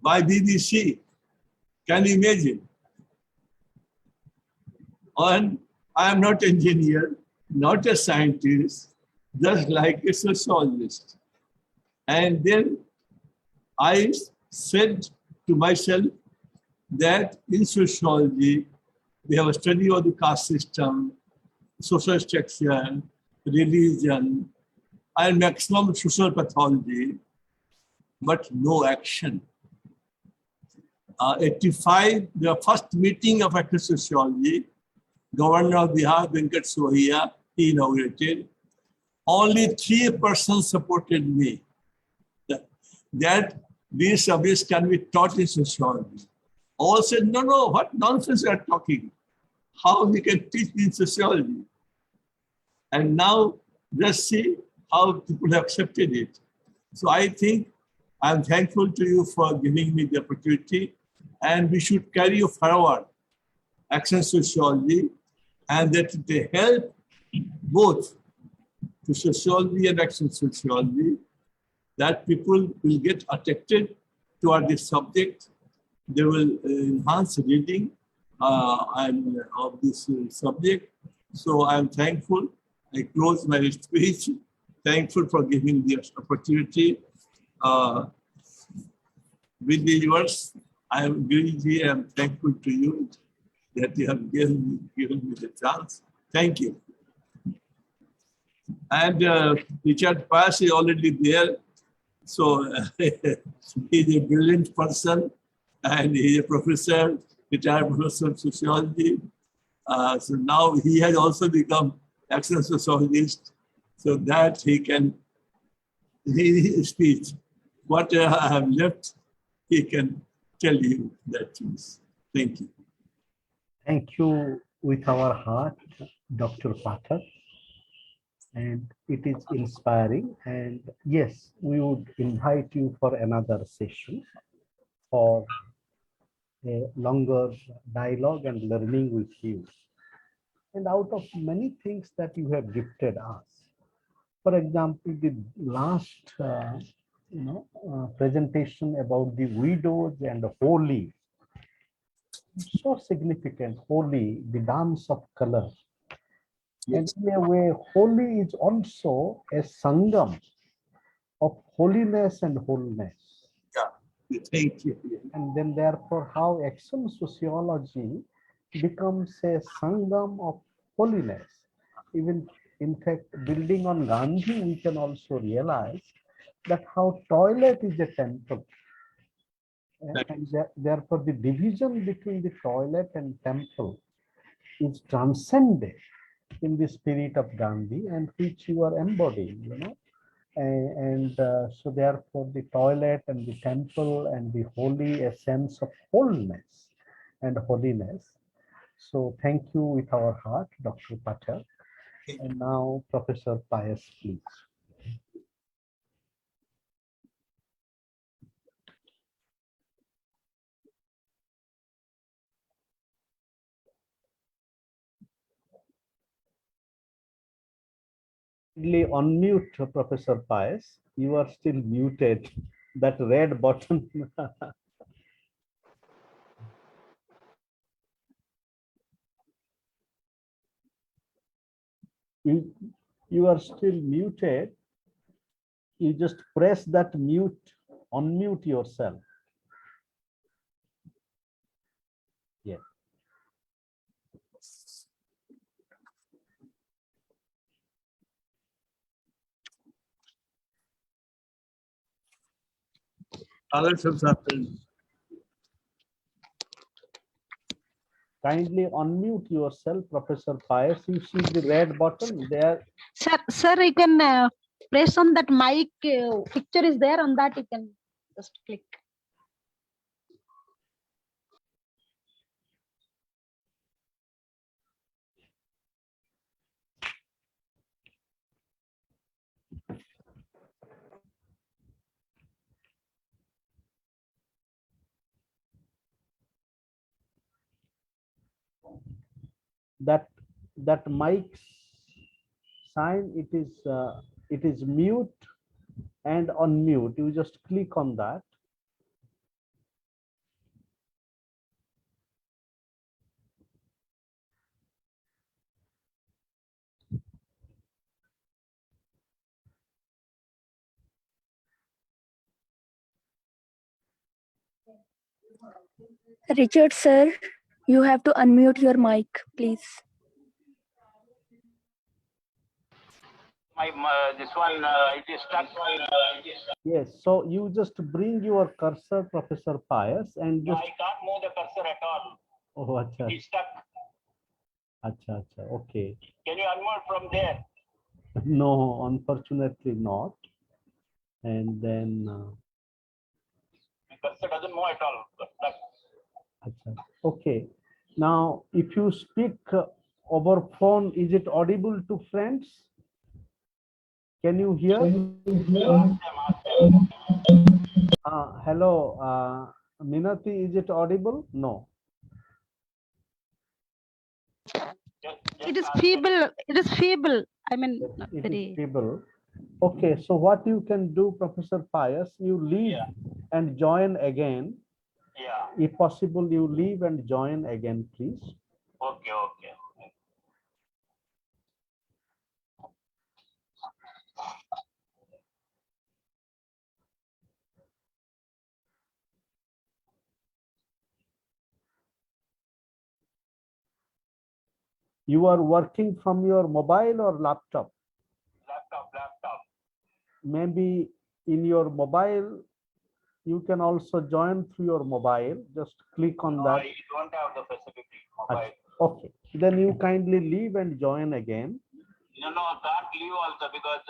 by BBC. Can you imagine? And I am not engineer, not a scientist, just like a sociologist. And then I said to myself that in sociology, we have a study of the caste system, social structure, religion, and maximum social pathology, but no action. 85, the first meeting of active sociology, Governor of Bihar, Vishwaneedam, he inaugurated. Only 3% supported me that these subjects can be taught in sociology. All said, no, what nonsense you are talking? How we can teach in sociology? And now just see how people have accepted it. So I think I'm thankful to you for giving me the opportunity, and we should carry forward action sociology, and that they help both to sociology and action sociology, that people will get attracted toward this subject. They will enhance reading and of this subject. So I'm thankful. I close my speech. Thankful for giving the opportunity. With the yours, I am Giri. I am thankful to you that you have given me the chance. Thank you. And Richard Pais is already there. So he's a brilliant person, and he's a professor, retired professor of sociology. So now he has also become action sociologist, so that he can speak. What I have left, he can tell you that things. Thank you. Thank you with our heart, Dr. Pathak. And it is inspiring. And yes, we would invite you for another session for a longer dialogue and learning with you. And out of many things that you have gifted us, for example, the last presentation about the widows and Holi, so significant. Holi, the dance of color. Yes. And in a way, Holi is also a sangam of holiness and wholeness. Yeah, thank you. And then therefore, how action sociology becomes a sangam of holiness. Even in fact, building on Gandhi, we can also realize that how toilet is a temple. And therefore, the division between the toilet and temple is transcended in the spirit of Gandhi, and which you are embodying, so therefore the toilet and the temple and the holy, a sense of wholeness and holiness. So thank you with our heart, Dr. Pathak. And now Professor Pais, please. Kindly unmute Professor Pais. You are still muted. That red button. you are still muted. You just press that mute, unmute yourself. Yeah. Others have happened. Kindly unmute yourself, Professor Pais. You see the red button there. Sir, you can press on that mic. Picture is there on that. You can just click. That mic sign, it is mute and unmute. You just click on that. Richard sir, you have to unmute your mic, please. This one, it is stuck. Yes, so you just bring your cursor, Professor Pais, and No, just. I can't move the cursor at all. Oh, acha, It is stuck. acha, acha, okay. Can you unmute from there? No, unfortunately not. And then, The cursor doesn't move at all. It's stuck. acha, okay. Now, if you speak over phone, is it audible to friends? Can you hear? Ask them. Hello, Minati, is it audible? No. It is feeble. It is feeble. I mean, not It very. is feeble. Okay, so what you can do, Professor Pais, you leave Yeah. and join again. Yeah. If possible, you leave and join again, please. Okay, okay. You are working from your mobile or laptop? Laptop. Maybe in your mobile, you can also join through your mobile. Just click on No, that. I don't have the facility. Mobile. Okay, then you kindly leave and join again. No, can't leave also because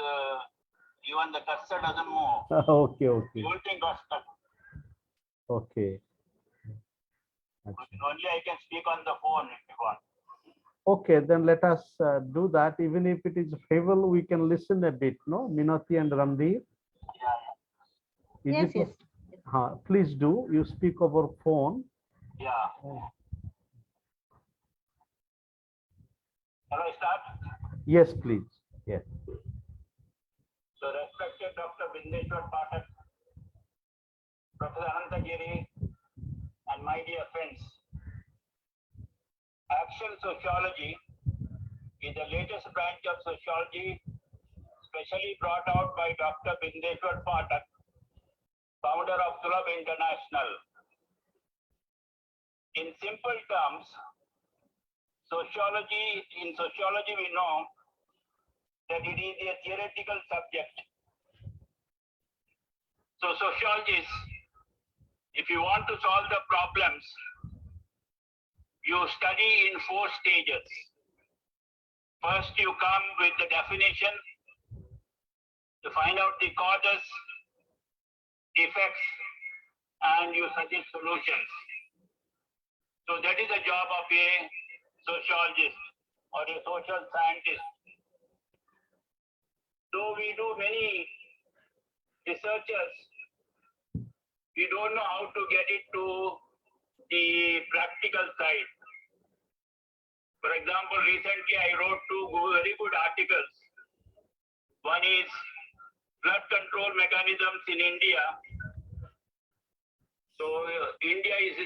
even the cursor doesn't move. Okay, The okay, whole thing got stuck. okay. Only I can speak on the phone if you want. Okay, then let us do that. Even if it is feeble, we can listen a bit, no? Minati and Randhir. Yeah. Is Yes, it- yes. Please do. You speak over phone. Yeah. Shall I start? Yes, please. Yes. So respected Dr. Bindeshwar Pathak, Professor Ananta Giri, and my dear friends, action sociology is the latest branch of sociology specially brought out by Dr. Bindeshwar Pathak, founder of Sulabh International. In simple terms, in sociology we know that it is a theoretical subject. So sociologists, if you want to solve the problems, you study in 4 stages. First, you come with the definition to find out the causes, effects, and you suggest solutions. So that is the job of a sociologist or a social scientist. Though we do many researchers, we don't know how to get it to the practical side. For example, recently I wrote 2 very good articles. One is flood control mechanisms in India. So India is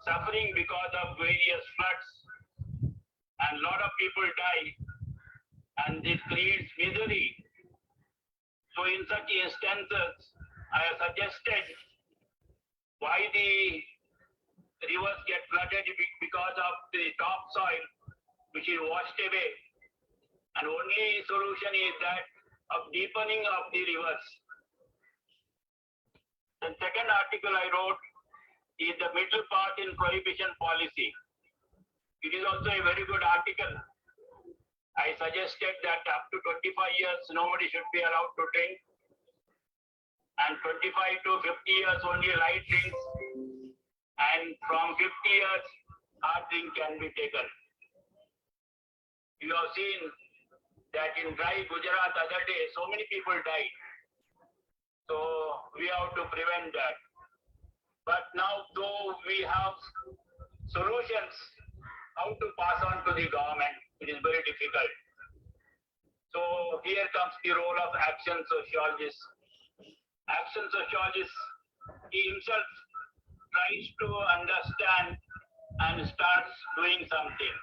suffering because of various floods, and a lot of people die, and this creates misery. So in such instances, I have suggested why the rivers get flooded because of the topsoil which is washed away, and only solution is that of deepening of the rivers. The second article I wrote is the middle path in prohibition policy. It is also a very good article. I suggested that up to 25 years nobody should be allowed to drink, and 25 to 50 years only light drinks, and from 50 years hard drink can be taken. You have seen that in dry Gujarat other day so many people died. So we have to prevent that. But now though we have solutions how to pass on to the government, it is very difficult. So here comes the role of action sociologist. Action sociologist, he himself tries to understand and starts doing something.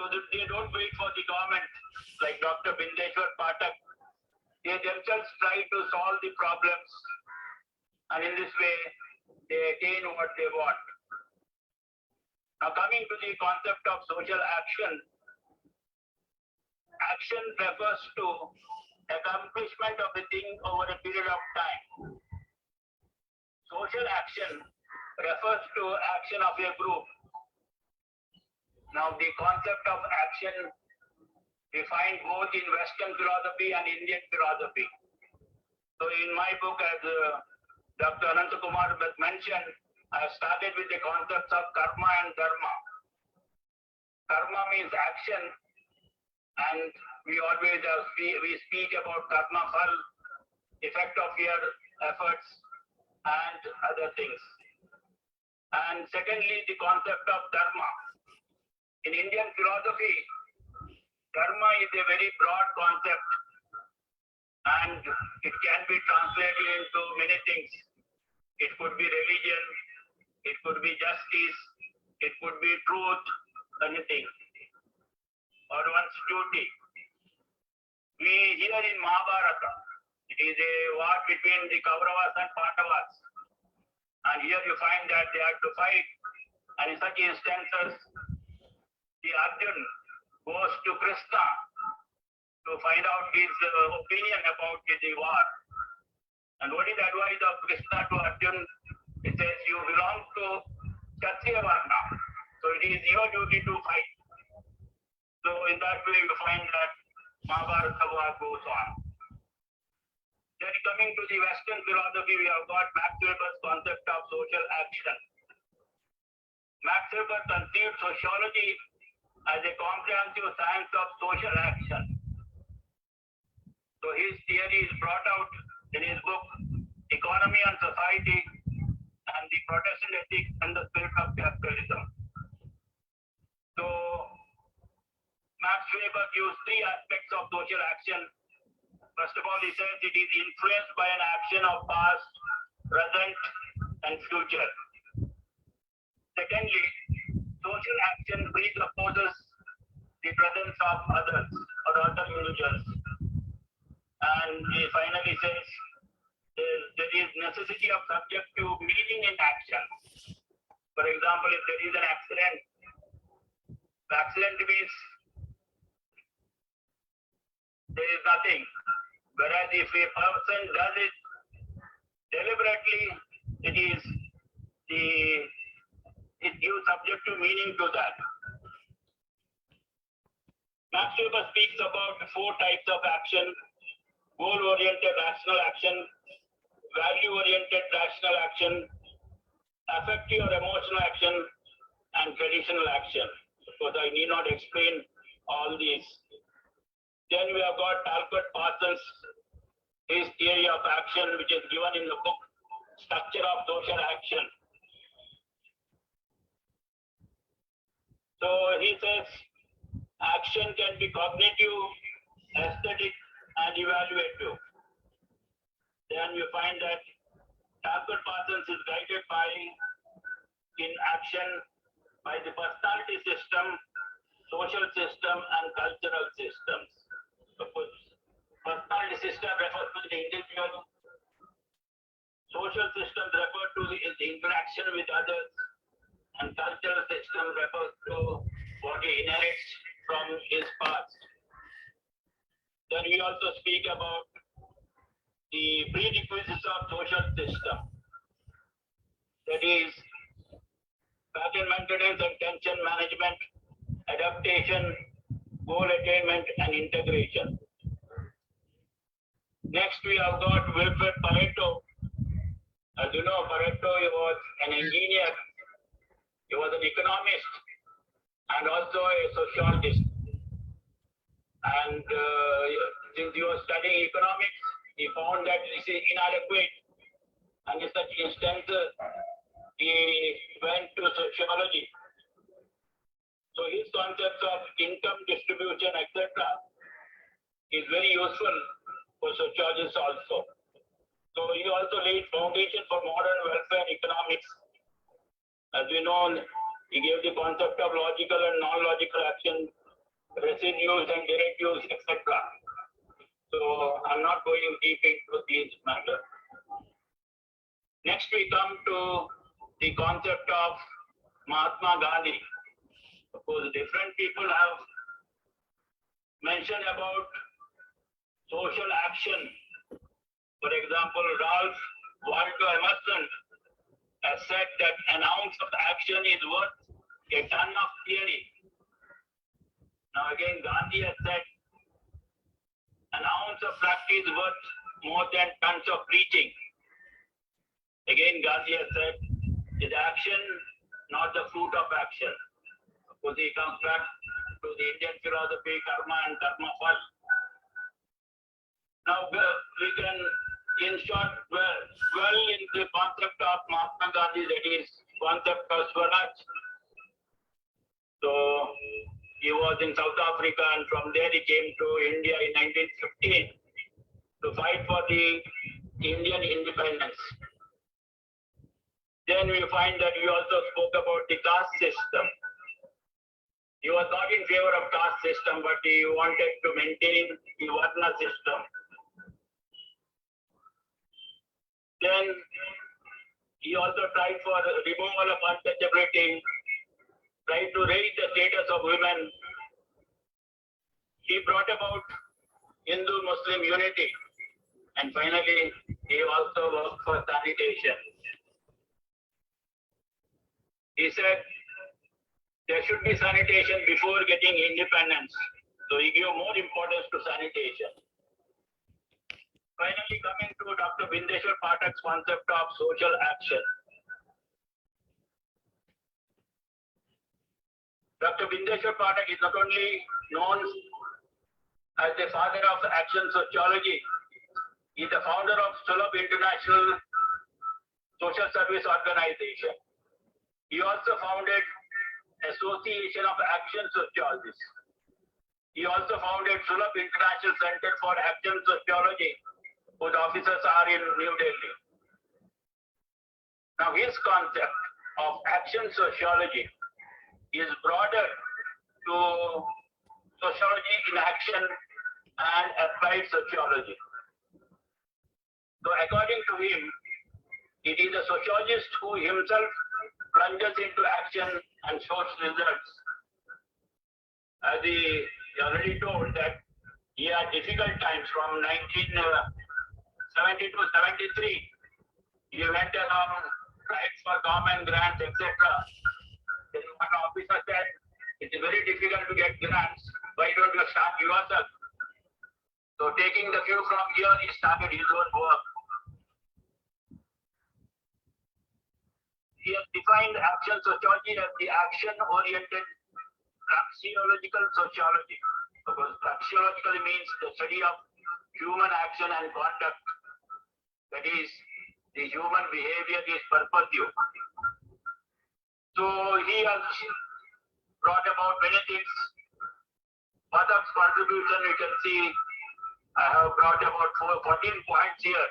So that they don't wait for the government like Dr. Bindeshwar Pathak. They themselves try to solve the problems, and in this way they attain what they want. Now coming to the concept of social action, action refers to accomplishment of a thing over a period of time. Social action refers to action of a group. Now the concept of action we find both in Western philosophy and Indian philosophy. So in my book, as Dr. Ananta Kumar has mentioned, I have started with the concepts of karma and dharma. Karma means action, and we always we speak about karma phal, effect of your efforts and other things. And secondly, the concept of dharma. In Indian philosophy, dharma is a very broad concept, and it can be translated into many things. It could be religion, it could be justice, it could be truth, anything, or one's duty. We hear in Mahabharata, it is a war between the Kauravas and Pandavas, and here you find that they have to fight, and in such instances, the Arjun goes to Krishna to find out his opinion about the war. And what is the advice of Krishna to Arjun? He says, you belong to Kshatriya Varna, so it is your duty to fight. So in that way you find that Mahabharata war goes on. Then coming to the Western philosophy, we have got Max Weber's concept of social action. Max Weber conceived sociology as a comprehensive science of social action. So his theory is brought out in his book, Economy and Society and the Protestant Ethics and the Spirit of Capitalism. So Max Weber gives three aspects of social action. First of all, he says it is influenced by an action of past, present, and future. Secondly, social action presupposes the presence of others or other individuals. And he finally says there is necessity of subjective meaning in action. For example, if there is an accident, the accident means there is nothing. Whereas if a person does it deliberately, it gives subjective meaning to that. Max Weber speaks about 4 types of action: goal-oriented rational action, value-oriented rational action, affective or emotional action, and traditional action. Because I need not explain all these. Then we have got Talcott Parsons, his theory of action, which is given in the book Structure of Social Action. So he says action can be cognitive, aesthetic, and evaluative. Then you find that Talcott Parsons is guided by, in action, by the personality system, social system, and cultural systems. Personality system refers to the individual. Social systems refer to the interaction with others, and cultural system refers to what he inherits from his past. Then we also speak about the prerequisites of social system. That is pattern maintenance and tension management, adaptation, goal attainment, and integration. Next, we have got Wilfred Pareto. As you know, Pareto was an engineer, he was an economist, and also a sociologist. And since he was studying economics, he found that this is inadequate. And in such instances, he went to sociology. So his concepts of income distribution, etc., is very useful for sociologists also. So he also laid foundation for modern welfare economics. As we know, he gave the concept of logical and non-logical action, residues and derivatives, etc. So I'm not going deep into these matters. Next, we come to the concept of Mahatma Gandhi. Of course, different people have mentioned about social action. For example, Ralph Waldo Emerson has said that an ounce of action is worth a ton of theory. Now again, Gandhi has said an ounce of practice worth more than tons of preaching. Again, Gandhi has said, is action not the fruit of action? Of course, he comes back to the Indian philosophy, karma and karma fal. Now, we can, in short, dwell in the concept of Mahatma Gandhi, that is, concept of Swaraj. So, he was in South Africa, and from there he came to India in 1915 to fight for the Indian independence. Then we find that he also spoke about the caste system. He was not in favor of caste system, but he wanted to maintain the Varna system. Then he also tried for removal of untouchability, tried to raise the status of women. He brought about Hindu-Muslim unity. And finally, he also worked for sanitation. He said there should be sanitation before getting independence. So he gave more importance to sanitation. Finally, coming to Dr. Bindeshwar Pathak's concept of social action. Dr. Bindeshwar Pathak is not only known as the father of action sociology, he is the founder of Sulabh International Social Service Organization. He also founded Association of Action Sociologists. He also founded Sulabh International Center for Action Sociology, whose offices are in New Delhi. Now, his concept of action sociology is broader to sociology in action and applied sociology. So, according to him, it is a sociologist who himself plunges into action and shows results. As he already told that he had difficult times from 1970 to 73. He went around, tried for government grants, etc. Then one officer said, it is very difficult to get grants. Why don't you start yourself? So taking the cue from here, he started his own work. He has defined action sociology as the action-oriented praxeological sociology. Because praxeologically means the study of human action and conduct. That is, the human behavior is purposive. So he has brought about many things. Pathak's contribution, you can see, I have brought about 14 points here.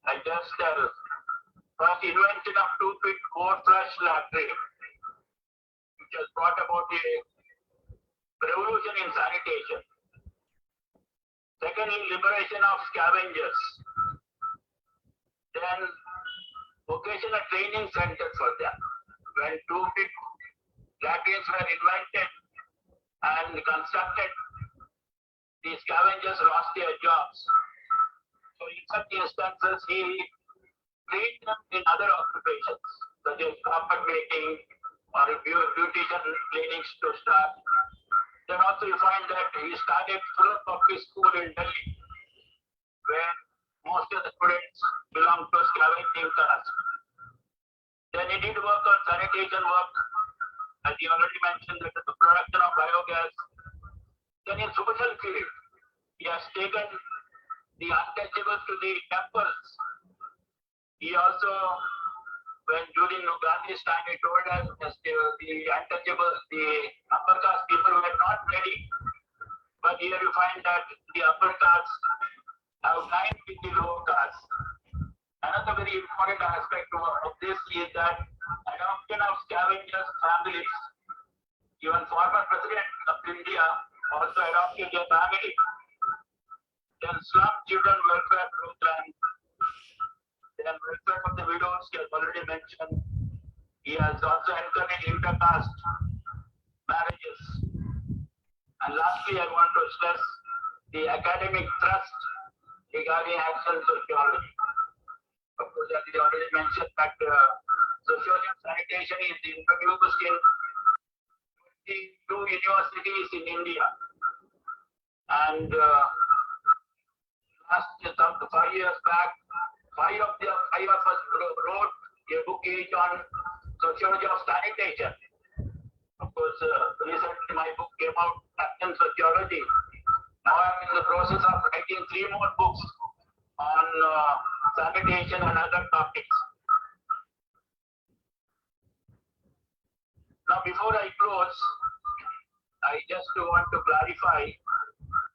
I just tell. First, invention of two-pit core flush latrine, which has brought about a revolution in sanitation. Secondly, liberation of scavengers. Then, vocational training center for them. When two-pit latrines were invented and constructed, the scavengers lost their jobs. So, in such instances, he trained them in other occupations, such as carpet making or beautician clinics to start. Then also you find that he started Sulabh Public School in Delhi, where most of the students belong to scavenging caste. Then he did work on sanitation work, as he already mentioned, that the production of biogas. Then in social field, he has taken the untouchables to the temples. He also, when during Gandhi's time, he told us that the untouchables, the upper caste people were not ready. But here you find that the upper caste have dined with the lower caste. Another very important aspect of this is that adoption of scavengers' families. Even former president of India also adopted their family. Then slum children welfare program. Then welfare of the widows, he has already mentioned. He has also encouraged intercaste marriages. And lastly, I want to stress the academic thrust regarding action sociology. Of course, as he already mentioned that sociology of sanitation is introduced in 22 universities in India. And last 5 years back, five of us wrote a book each on sociology of sanitation. Of course, recently my book came out, Action Sociology. Now I'm in the process of writing 3 more books on sanitation and other topics. Now, before I close, I just want to clarify,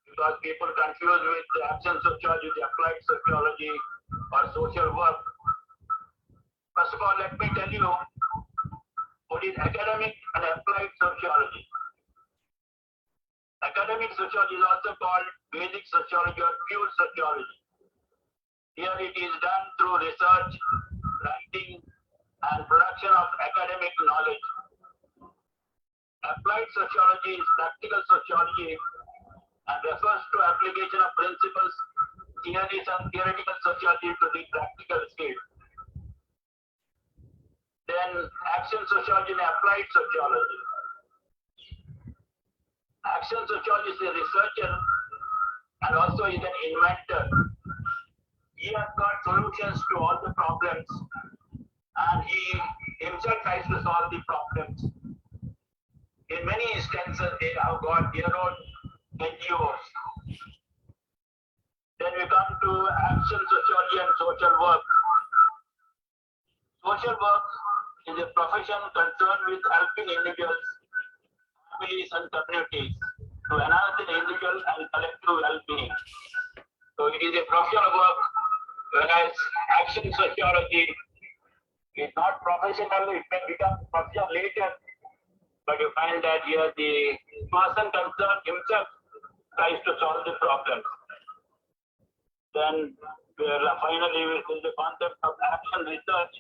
because people confuse with the action sociology, the applied sociology, or social work. First of all, let me tell you what is academic and applied sociology. Academic sociology is also called basic sociology or pure sociology. Here it is done through research, writing, and production of academic knowledge. Applied sociology is practical sociology and refers to application of principles, theories, and theoretical sociology to the practical field. Then action sociology and applied sociology. Action sociology is a researcher and also is an inventor. He has got solutions to all the problems and he himself tries to solve the problems. In many instances, they have got their own NGOs. Then we come to action sociology and social work. Social work is a profession concerned with helping individuals, families, and communities to enhance the individual and collective well-being. So it is a professional work, whereas action sociology is not professional. It may become professional later, but you find that here the person concerned himself tries to solve the problem. Then finally we see the concept of action research.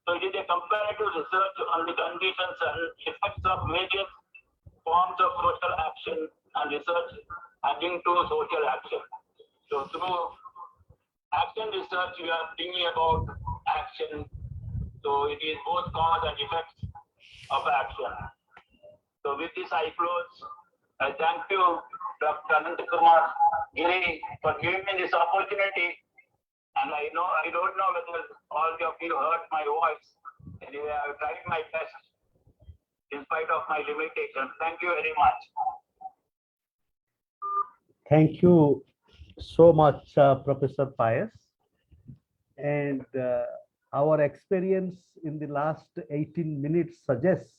So it is a comparative research on the conditions and effects of various forms of social action and research adding to social action. So through action research, we are thinking about action. So it is both cause and effects of action. So with this I close. I thank you, Dr. Ananta Kumar, Giri, for giving me this opportunity. And I don't know whether all of you heard my voice. Anyway, I have tried my best in spite of my limitations. Thank you very much. Thank you so much, Professor Pais. And our experience in the last 18 minutes suggests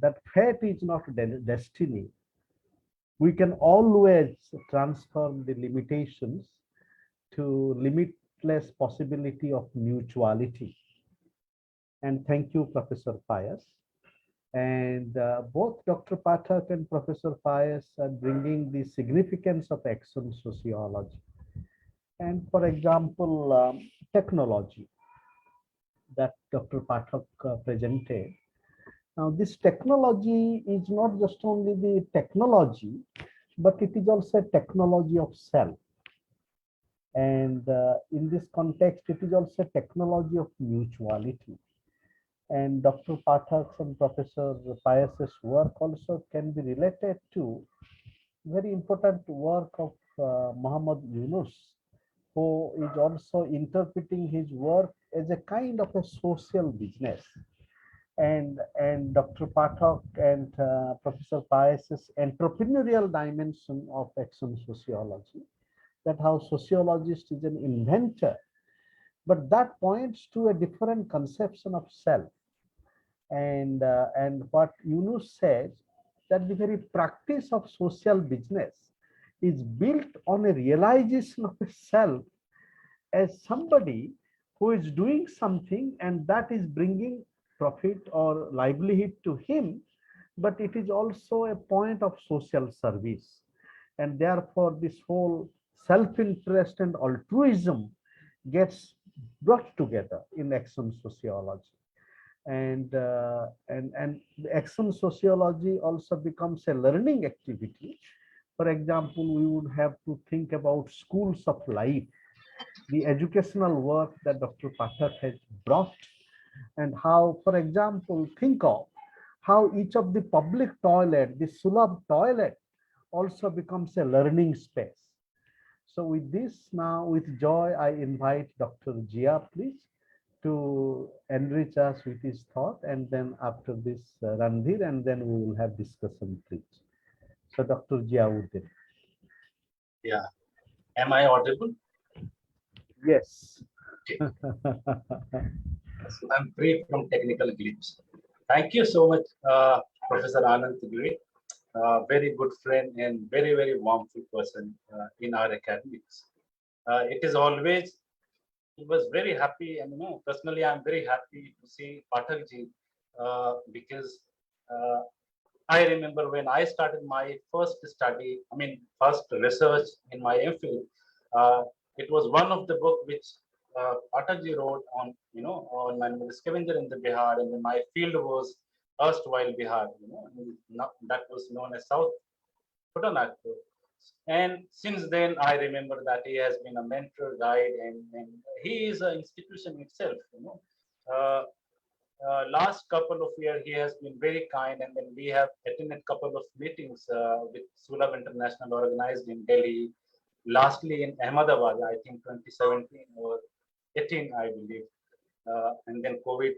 that fate is not destiny. We can always transform the limitations to limitless possibility of mutuality. And thank you, Professor Pais. And both Dr. Pathak and Professor Pais are bringing the significance of action sociology. And for example, technology that Dr. Pathak presented. Now, this technology is not just only the technology, but it is also a technology of self. And in this context, it is also a technology of mutuality. And Dr. Pathak's and Professor Pais's work also can be related to very important work of Muhammad Yunus, who is also interpreting his work as a kind of a social business. And Dr. Pathak and Professor Pais's entrepreneurial dimension of action sociology, that how sociologist is an inventor, but that points to a different conception of self. And what Yunus says, that the very practice of social business is built on a realization of a self as somebody who is doing something and that is bringing profit or livelihood to him, but it is also a point of social service. And therefore, this whole self-interest and altruism gets brought together in action sociology. And the action sociology also becomes a learning activity. For example, we would have to think about schools of life, the educational work that Dr. Pathak has brought, and how, for example, think of how each of the public toilet, the Sulabh toilet, also becomes a learning space. So with this, now with joy, I invite Dr. Jia, please, to enrich us with his thought, and then after this, Randhir, and then we will have discussion, please. So Dr. Ziyauddin. Yeah. Am I audible? Yes. So I'm free from technical glitch. Thank you so much, Professor Ananta Giri. Very good friend and very, very warmful person in our academics. It is always, he was very happy, and personally, I'm very happy to see Pathak ji because I remember when I started my first study, first research in my MPhil, it was one of the book which Pathak ji wrote on, on my scavenger in the Bihar, and then my field was erstwhile Bihar, that was known as South Pradhan. And since then, I remember that he has been a mentor, guide, and he is an institution itself. Last couple of years, he has been very kind, and then we have attended couple of meetings with Sulabh International organized in Delhi, lastly in Ahmedabad, I think 2017 or 18, I believe, and then COVID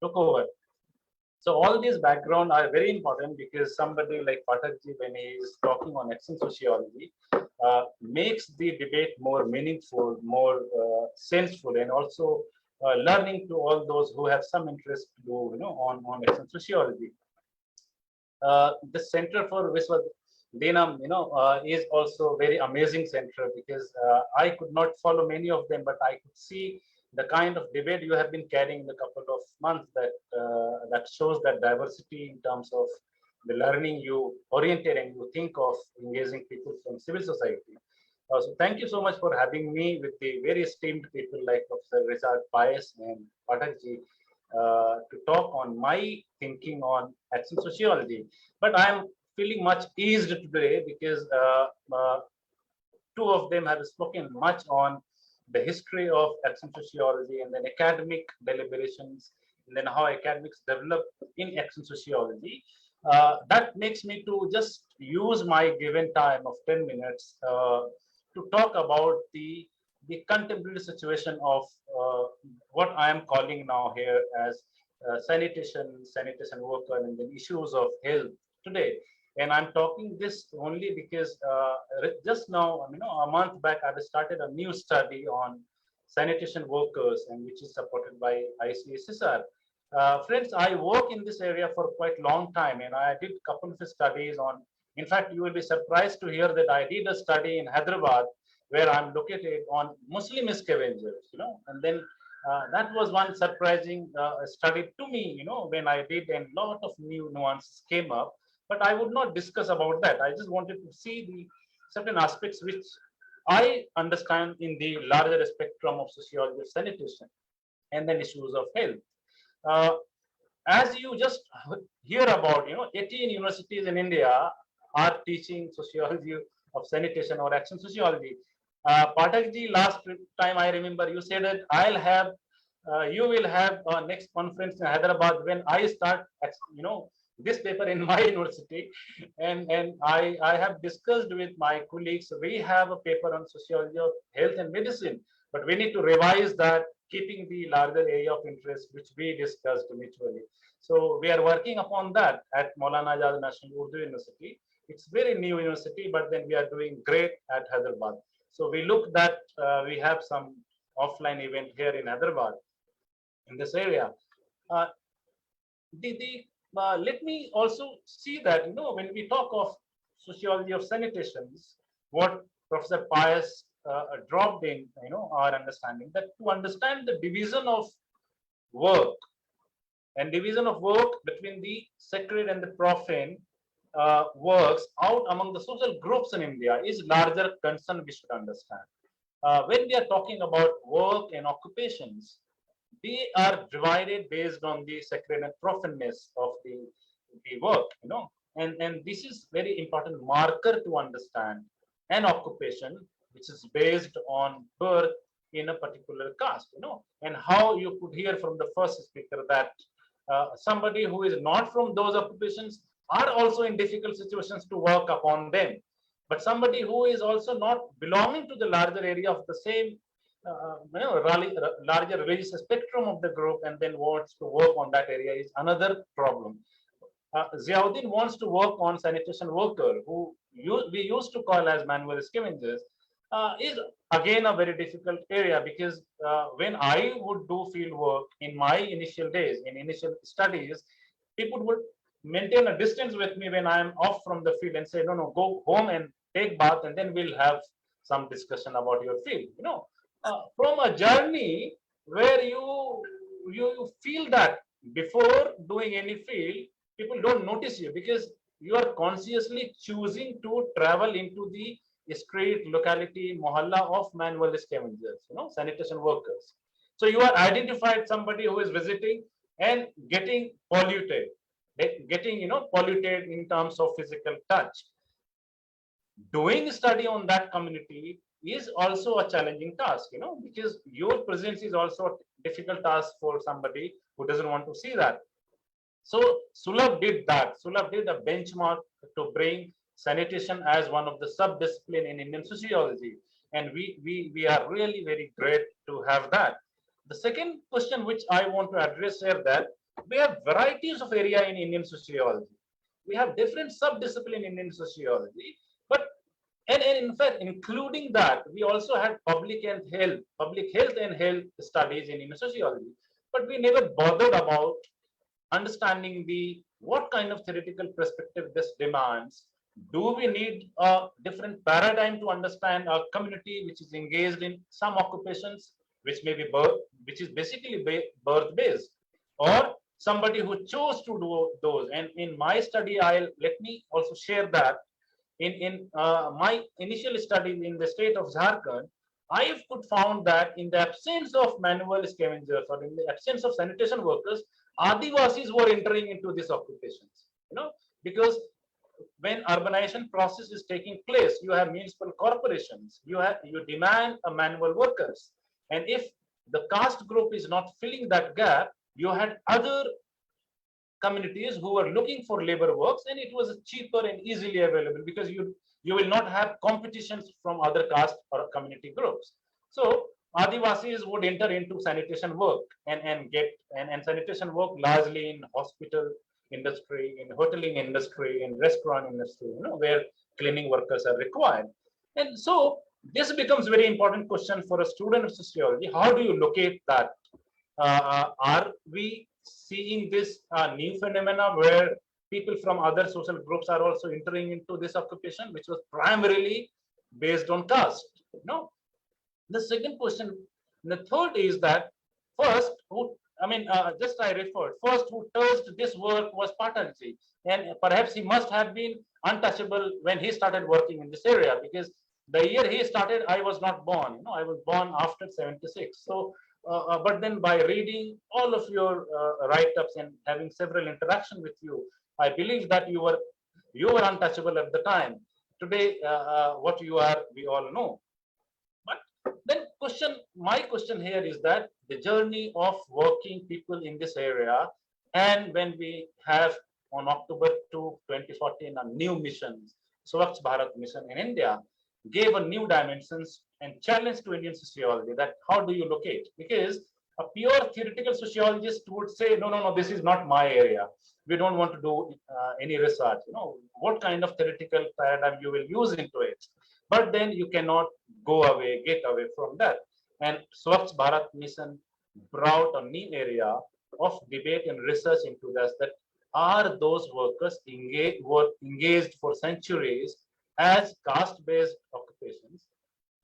took over. So all these background are very important because somebody like Pathak ji, when he is talking on action sociology, makes the debate more meaningful, more senseful, and also learning to all those who have some interest to do, on action sociology. The Center for Vishwaneedam, is also very amazing center because I could not follow many of them, but I could see the kind of debate you have been carrying in a couple of months that shows that diversity in terms of the learning you oriented and you think of engaging people from civil society. So thank you so much for having me with the very esteemed people like Professor Richard Pais and Pathak ji to talk on my thinking on action sociology. But I'm feeling much eased today because two of them have spoken much on the history of action sociology and then academic deliberations, and then how academics develop in action sociology. That makes me to just use my given time of 10 minutes to talk about the contemporary situation of what I am calling now here as sanitation worker, and the issues of health today. And I'm talking this only because just now, a month back, I started a new study on sanitation workers, and which is supported by ICSSR. Friends, I work in this area for quite a long time, and I did a couple of studies on. In fact, you will be surprised to hear that I did a study in Hyderabad, where I'm located, on Muslim scavengers, and then that was one surprising study to me, when I did, and a lot of new nuances came up. But I would not discuss about that. I just wanted to see the certain aspects which I understand in the larger spectrum of sociology of sanitation and then issues of health. As you just hear about, 18 universities in India are teaching sociology of sanitation or action sociology. Pathak ji, last time I remember you said that you will have next conference in Hyderabad when I start, this paper in my university, and I have discussed with my colleagues. We have a paper on sociology of health and medicine, but we need to revise that, keeping the larger area of interest which we discussed mutually. So we are working upon that at Maulana Azad National Urdu University. It's very new university, but then we are doing great at Hyderabad. So we look that we have some offline event here in Hyderabad in this area. Let me also see that, when we talk of sociology of sanitations, what Professor Pais dropped in, our understanding that to understand the division of work between the sacred and the profane works out among the social groups in India is larger concern we should understand. when we are talking about work and occupations, they are divided based on the sacred and profaneness of the work, and this is very important marker to understand an occupation which is based on birth in a particular caste, and how you could hear from the first speaker that somebody who is not from those occupations are also in difficult situations to work upon them. But somebody who is also not belonging to the larger area of the same larger religious spectrum of the group and then wants to work on that area is another problem. Ziyauddin wants to work on sanitation worker who we used to call as manual scavengers, is again a very difficult area because when I would do field work in my initial days, in initial studies, people would maintain a distance with me when I am off from the field and say, no, go home and take bath and then we'll have some discussion about your field. From a journey where you feel that before doing any field, people don't notice you because you are consciously choosing to travel into the street, locality, mohalla of manual scavengers, sanitation workers. So you are identified somebody who is visiting and getting polluted, polluted in terms of physical touch. Doing study on that community is also a challenging task, because your presence is also a difficult task for somebody who doesn't want to see that. So Sulabh did that. Sulabh did a benchmark to bring sanitation as one of the sub-discipline in Indian sociology. And we are really very great to have that. The second question which I want to address here that we have varieties of area in Indian sociology. We have different sub-discipline in Indian sociology, but and in fact, including that, we also had public health and health studies in Indian sociology, but we never bothered about understanding what kind of theoretical perspective this demands. Do we need a different paradigm to understand a community which is engaged in some occupations, which may be which is basically birth based, or somebody who chose to do those? And in my study, let me also share that in my initial study in the state of Jharkhand, I could found that in the absence of manual scavengers or in the absence of sanitation workers, Adivasis were entering into these occupations, because when urbanization process is taking place, you have municipal corporations, you demand a manual workers. And if the caste group is not filling that gap, you had other communities who were looking for labor works, and it was cheaper and easily available because you will not have competitions from other caste or community groups. So Adivasis would enter into sanitation work and sanitation work largely in hospital industry, in hoteling industry, in restaurant industry, where cleaning workers are required. And so this becomes very important question for a student of sociology. How do you locate that? Are we seeing this new phenomena where people from other social groups are also entering into this occupation, which was primarily based on caste? The second question, the third is that first, just I referred, first who touched this work was Pathak, and perhaps he must have been untouchable when he started working in this area, because the year he started, I was not born. I was born after 76. So, but then by reading all of your write-ups and having several interactions with you, I believe that you were untouchable at the time. Today, what you are, we all know. But then my question here is that the journey of working people in this area, and when we have on October 2, 2014, a new mission, Swachh Bharat mission in India, gave a new dimensions and challenge to Indian sociology that how do you locate? Because a pure theoretical sociologist would say, no, this is not my area. We don't want to do any research. What kind of theoretical paradigm you will use into it? But then you cannot get away from that. And Swachh Bharat mission brought a new area of debate and research into this, that are those workers engaged for centuries as caste-based occupations,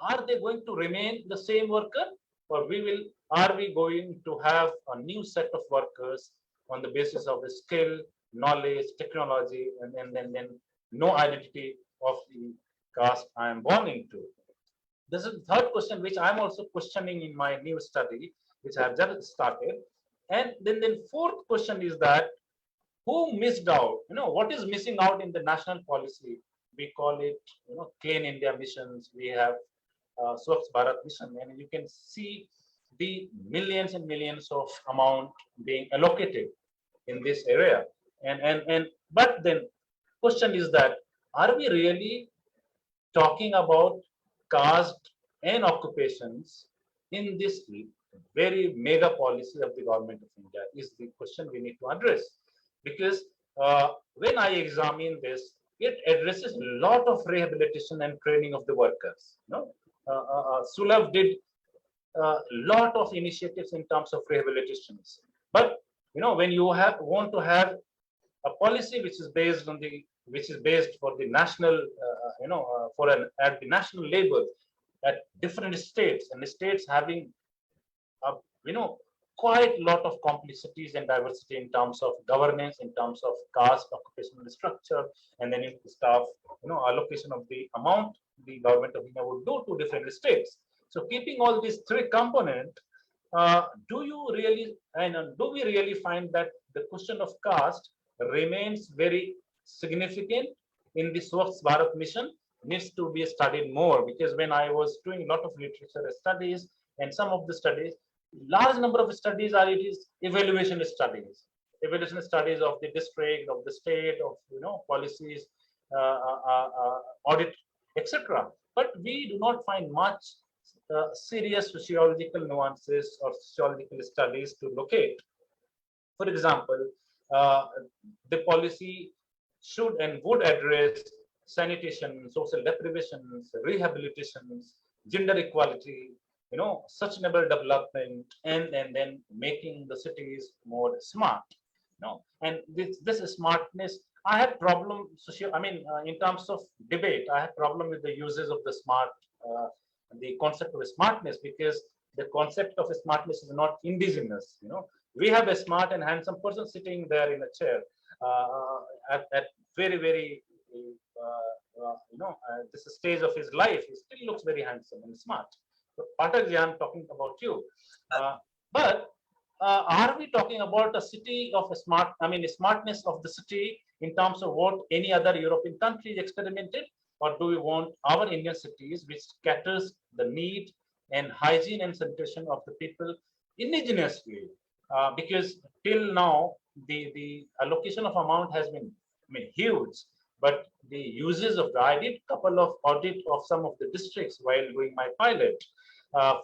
are they going to remain the same worker, or are we going to have a new set of workers on the basis of the skill, knowledge, technology, and then no identity of the caste I am born into? This is the third question, which I'm also questioning in my new study, which I have just started. And then fourth question is that who missed out? What is missing out in the national policy? We call it, Clean India missions. We have Swachh Bharat mission, and you can see the millions and millions of amount being allocated in this area. But then question is that, are we really talking about caste and occupations in this very mega policy of the government of India is the question we need to address. Because when I examine this, it addresses a lot of rehabilitation and training of the workers. Sulabh did a lot of initiatives in terms of rehabilitations. But when you want to have a policy which is based for the national, at the national level, at different states, and the states having, quite a lot of complexities and diversity in terms of governance, in terms of caste, occupational structure, and then in staff, allocation of the amount the government of India would do to different states. So keeping all these three components, do we really find that the question of caste remains very significant in the Swachh Bharat mission? Needs to be studied more, because when I was doing a lot of literature studies, and some of the studies, large number of studies are evaluation studies of the district, of the state, of policies, audit, etc. But we do not find much serious sociological nuances or sociological studies to locate. For example, the policy should and would address sanitation, social deprivations, rehabilitations, gender equality, sustainable development, and then making the cities more smart. And this smartness, I have problem. In terms of debate, I have problem with the uses of the smart, the concept of smartness, because the concept of smartness is not indigenous. We have a smart and handsome person sitting there in a chair at very, very this stage of his life. He still looks very handsome and smart. So Pathak, I'm talking about you. But are we talking about a city of smartness of the city in terms of what any other European countries experimented, or do we want our Indian cities which caters the need and hygiene and sanitation of the people indigenously? Because till now the allocation of amount has been huge, but the uses of I did couple of audit of some of the districts while doing my pilot.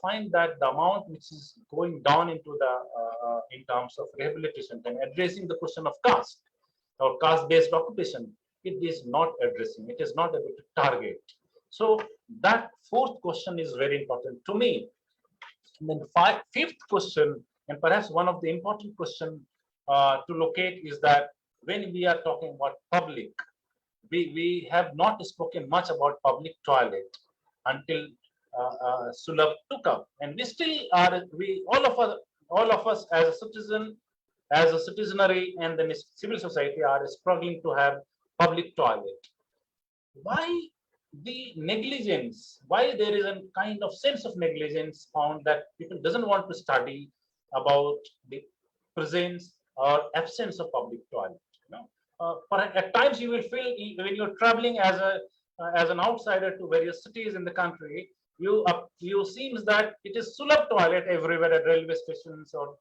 Find that the amount which is going down into the in terms of rehabilitation and addressing the question of caste or caste-based occupation, it is not addressing. It is not able to target. So that fourth question is very important to me. And then fifth question, and perhaps one of the important question to locate, is that when we are talking about public, we have not spoken much about public toilet until Sulabh took up, and we still are. All of us as a citizen, as a citizenry, and then civil society are struggling to have public toilet. Why the negligence? Why there is a kind of sense of negligence found that people doesn't want to study about the presence or absence of public toilet? At times you will feel when you're traveling as an outsider to various cities in the country, you seems that it is Sulabh toilet everywhere at railway stations or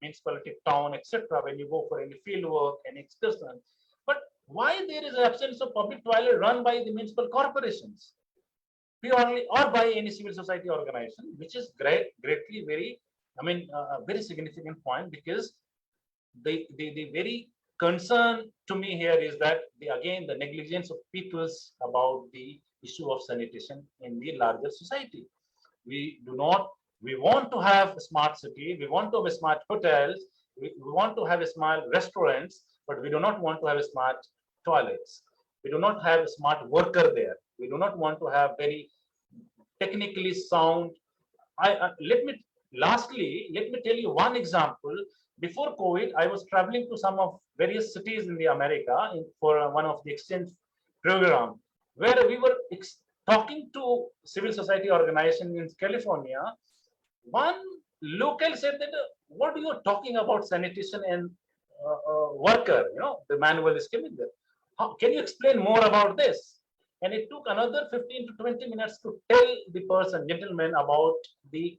municipality town, etc. when you go for any field work and excursion. But why there is absence of public toilet run by the municipal corporations purely, or by any civil society organization, which is greatly very, very significant point, because the very concern to me here is that again the negligence of peoples about the issue of sanitation in the larger society. We want to have a smart city, we want to have a smart hotels, we want to have a smart restaurants, but we do not want to have a smart toilets. We do not have a smart worker there. We do not want to have very technically sound. Lastly, let me tell you one example. Before COVID, I was traveling to some of various cities in the America for one of the exchange program, where we were talking to civil society organization in California, one local said that, what are you talking about sanitation and worker, the manual is coming there. How, can you explain more about this? And it took another 15 to 20 minutes to tell the person, gentleman, about the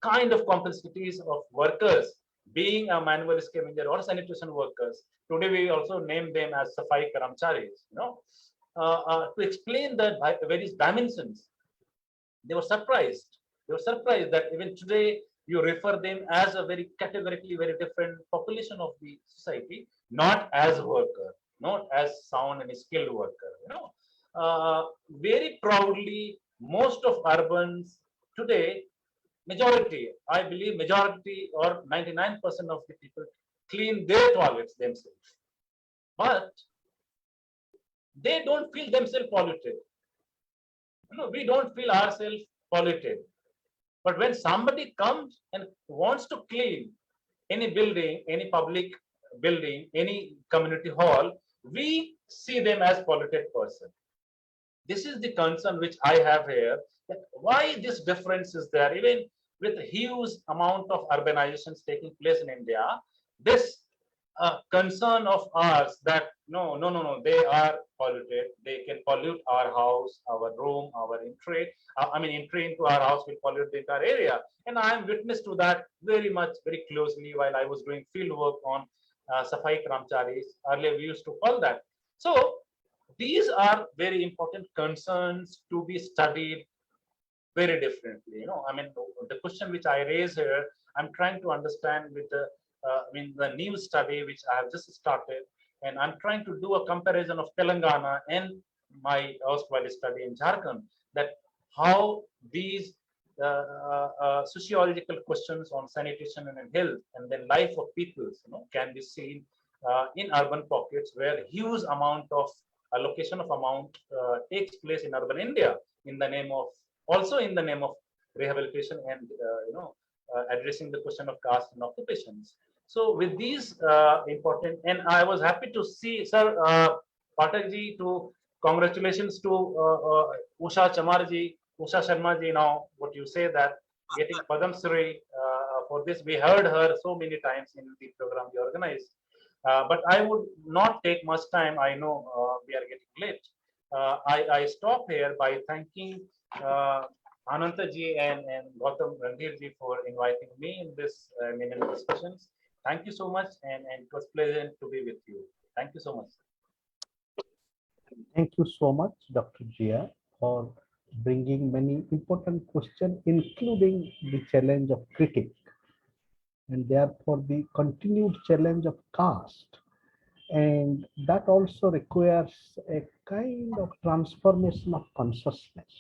kind of complexities of workers being a manual scavenger or sanitation workers. Today we also name them as Safai Karamcharis, to explain the various dimensions. They were surprised. They were surprised that even today you refer them as a very categorically very different population of the society, not as worker, not as sound and skilled worker. Very proudly, most of urbans today, majority, I believe majority or 99% of the people clean their toilets themselves, but they don't feel themselves polluted. We don't feel ourselves polluted. But when somebody comes and wants to clean any building, any public building, any community hall, we see them as polluted person. This is the concern which I have here, that why this difference is there, even with huge amount of urbanizations taking place in India, this concern of ours that no, they are polluted, they can pollute our house, our room, our entry. Entry into our house will pollute the entire area. And I am witness to that very much, very closely while I was doing field work on Safai Karamcharis. Earlier we used to call that. So these are very important concerns to be studied very differently. The question which I raise here, I'm trying to understand with the new study which I have just started, and I'm trying to do a comparison of Telangana and my erstwhile study in Jharkhand, that how these sociological questions on sanitation and health and then life of peoples, can be seen in urban pockets where huge amount of allocation of amount takes place in urban India in the name of rehabilitation and addressing the question of caste and occupations. So with these important, and I was happy to see, sir, Pathak ji, to congratulations to Usha Sharma ji. Now, what you say that getting Padam Shri for this, we heard her so many times in the program we organized. But I would not take much time. I know we are getting late. I stop here by thanking Ananta ji and Gautam Randhir ji for inviting me in this discussions. Thank you so much, and it was pleasant to be with you. Thank you so much. Thank you so much, Dr. Jia, for bringing many important questions, including the challenge of cricket, and therefore the continued challenge of caste. And that also requires a kind of transformation of consciousness.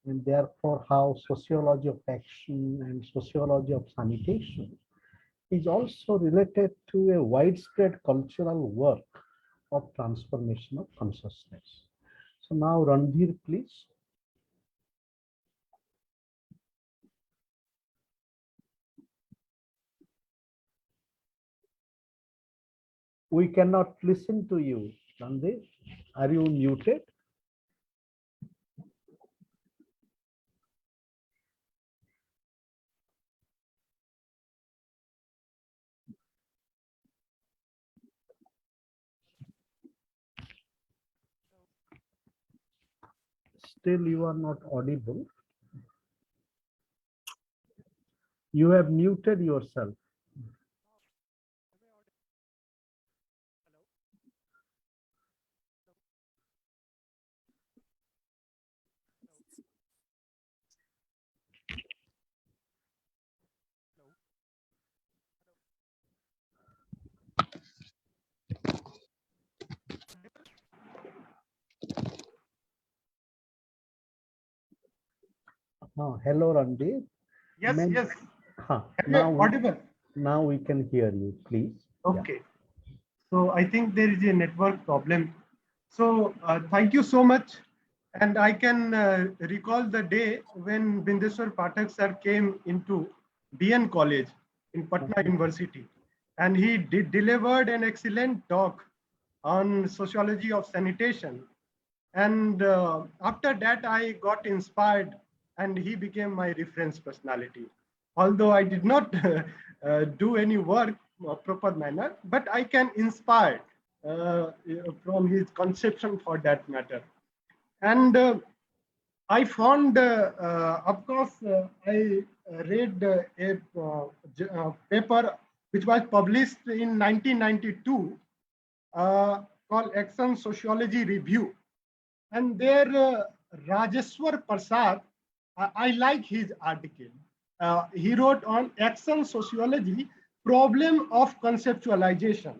And therefore, how sociology of action and sociology of sanitation is also related to a widespread cultural work of transformation of consciousness. So now, Randhir, please. We cannot listen to you, Randhir. Are you muted? Still, you are not audible. You have muted yourself. Hello, Randhir. Yes, yes. Now we can hear you, please. Okay. Yeah. So I think there is a network problem. So thank you so much. And I can recall the day when Bindeshwar Pathak sir came into BN College in Patna University. And he delivered an excellent talk on sociology of sanitation. And after that, I got inspired and he became my reference personality. Although I did not do any work proper manner, but I can inspire from his conception for that matter. And I found, of course, I read a paper which was published in 1992 called Action Sociology Review. And there, Rajeshwar Prasad, I like his article. He wrote on action sociology, problem of conceptualization.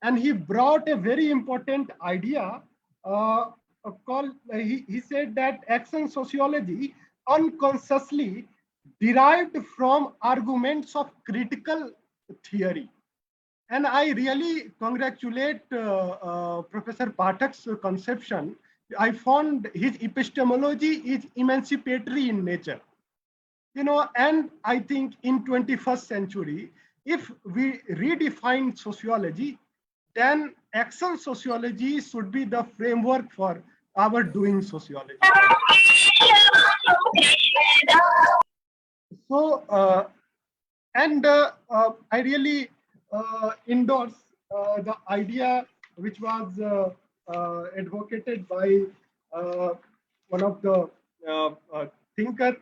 And he brought a very important idea called, he said that action sociology unconsciously derived from arguments of critical theory. And I really congratulate Professor Pathak's conception. I found his epistemology is emancipatory in nature. And I think in 21st century, if we redefine sociology, then action sociology should be the framework for our doing sociology. So, I really endorse the idea which was advocated by one of the thinker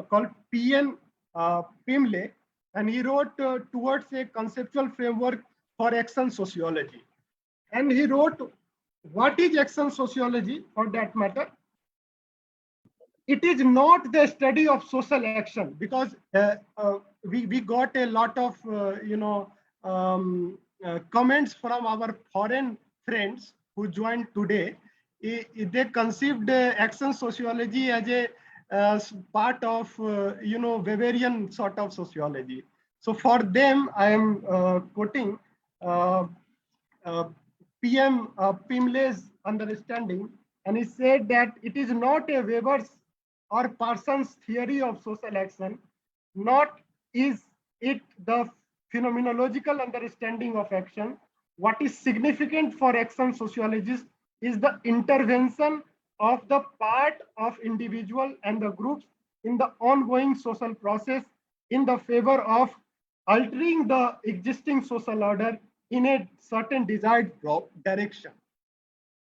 called P.N. Pimle, and he wrote towards a conceptual framework for action sociology. And he wrote, what is action sociology for that matter? It is not the study of social action, because we got a lot of comments from our foreign friends who joined today. They conceived action sociology as a part of Bavarian sort of sociology. So for them, I am quoting PM Pimle's understanding, and he said that it is not a Weber's or Parsons' theory of social action, not is it the phenomenological understanding of action. What is significant for action sociologists is the intervention of the part of individual and the groups in the ongoing social process in the favor of altering the existing social order in a certain desired direction.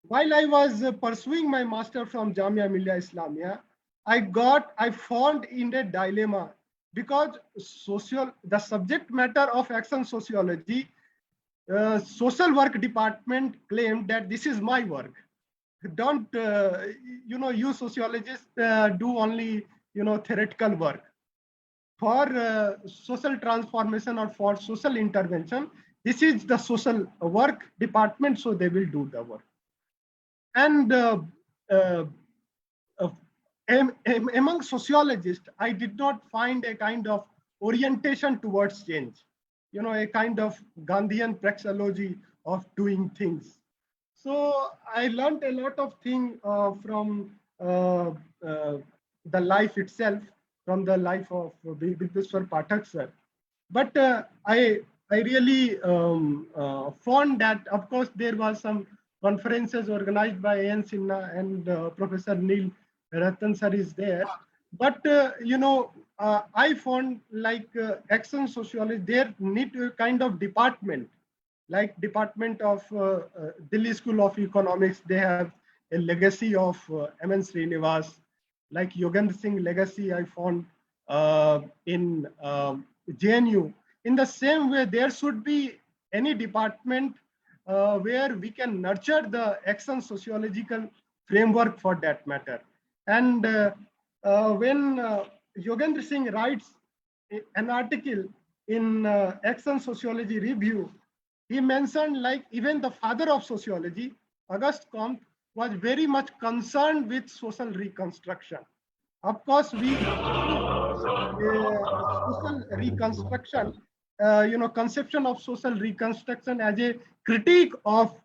While I was pursuing my master from Jamia Millia Islamia, I found in a dilemma, because the subject matter of action sociology, social work department claimed that this is my work. Don't, you sociologists do only, theoretical work. For social transformation or for social intervention, this is the social work department, so they will do the work. And among sociologists, I did not find a kind of orientation towards change, a kind of Gandhian praxeology of doing things. So I learned a lot of things from the life itself, from the life of Bindeshwar Pathak sir. But I really found that, of course, there was some conferences organized by A.N. Sinha and Professor Neil Ratan sir is there. But, I found like action sociology, there need a kind of department, like Department of Delhi School of Economics. They have a legacy of M.N. Srinivas, like Yogendra Singh legacy I found in JNU. In the same way, there should be any department where we can nurture the action sociological framework for that matter. And when Yogendra Singh writes an article in Action Sociology Review, he mentioned like even the father of sociology, Auguste Comte, was very much concerned with social reconstruction. Of course, social reconstruction, conception of social reconstruction as a critique of